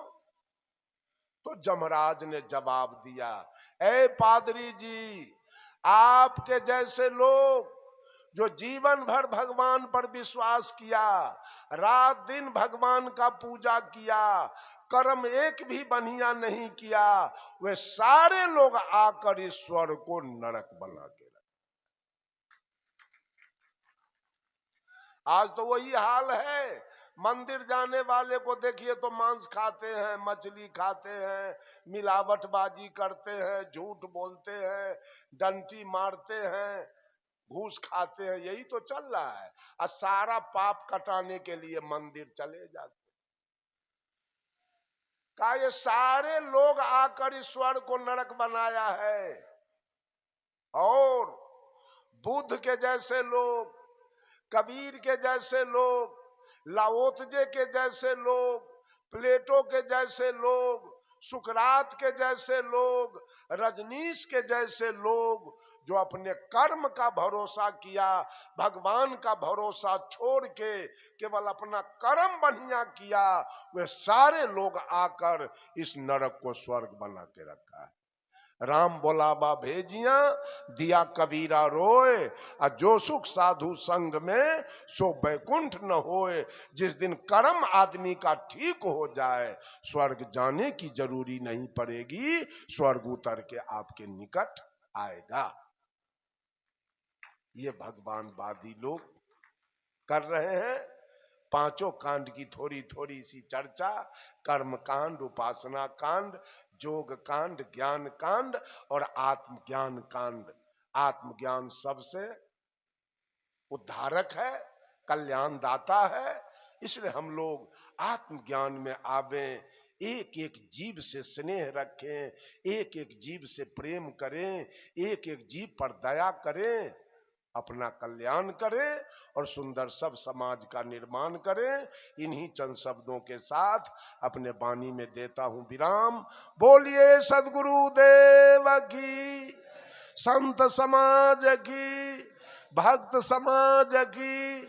तो जमराज ने जवाब दिया, ए पादरी जी, आपके जैसे लोग जो जीवन भर भगवान पर विश्वास किया, रात दिन भगवान का पूजा किया, कर्म एक भी बढ़िया नहीं किया, वे सारे लोग आकर ईश्वर को नरक बना के रखे। आज तो वही हाल है। मंदिर जाने वाले को देखिए तो मांस खाते हैं, मछली खाते हैं, मिलावटबाजी करते हैं, झूठ बोलते हैं, डंटी मारते हैं, घूस खाते हैं, यही तो चल रहा है। और सारा पाप कटाने के लिए मंदिर चले जाते। का ये सारे लोग आकर ईश्वर को नरक बनाया है। और बुद्ध के जैसे लोग, कबीर के जैसे लोग, लाओत्जे के जैसे लोग, प्लेटो के जैसे लोग, सुकरात के जैसे लोग, रजनीश के जैसे लोग, जो अपने कर्म का भरोसा किया, भगवान का भरोसा छोड़ के केवल अपना कर्म बढ़िया किया, वे सारे लोग आकर इस नरक को स्वर्ग बना के रखा है। राम बोलाबा भेजिया, दिया कबीरा रोए, और जो सुख साधु संग में सो बैकुंठ न होए। जिस दिन कर्म आदमी का ठीक हो जाए, स्वर्ग जाने की जरूरी नहीं पड़ेगी, स्वर्ग उतर के आपके निकट आएगा। ये भगवानवादी लोग कर रहे हैं। पांचों कांड की थोड़ी थोड़ी सी चर्चा, कर्म कांड, उपासना कांड, योग कांड, ज्ञान कांड और आत्मज्ञान कांड। आत्मज्ञान सबसे उद्धारक है, कल्याण दाता है, इसलिए हम लोग आत्मज्ञान में आवे, एक एक जीव से स्नेह रखें, एक एक जीव से प्रेम करें, एक एक जीव पर दया करें, अपना कल्याण करें और सुंदर सब समाज का निर्माण करें। इन्हीं चंद शब्दों के साथ अपने वाणी में देता हूं विराम। बोलिए सद्गुरु देव की, संत समाज की, भक्त समाज की।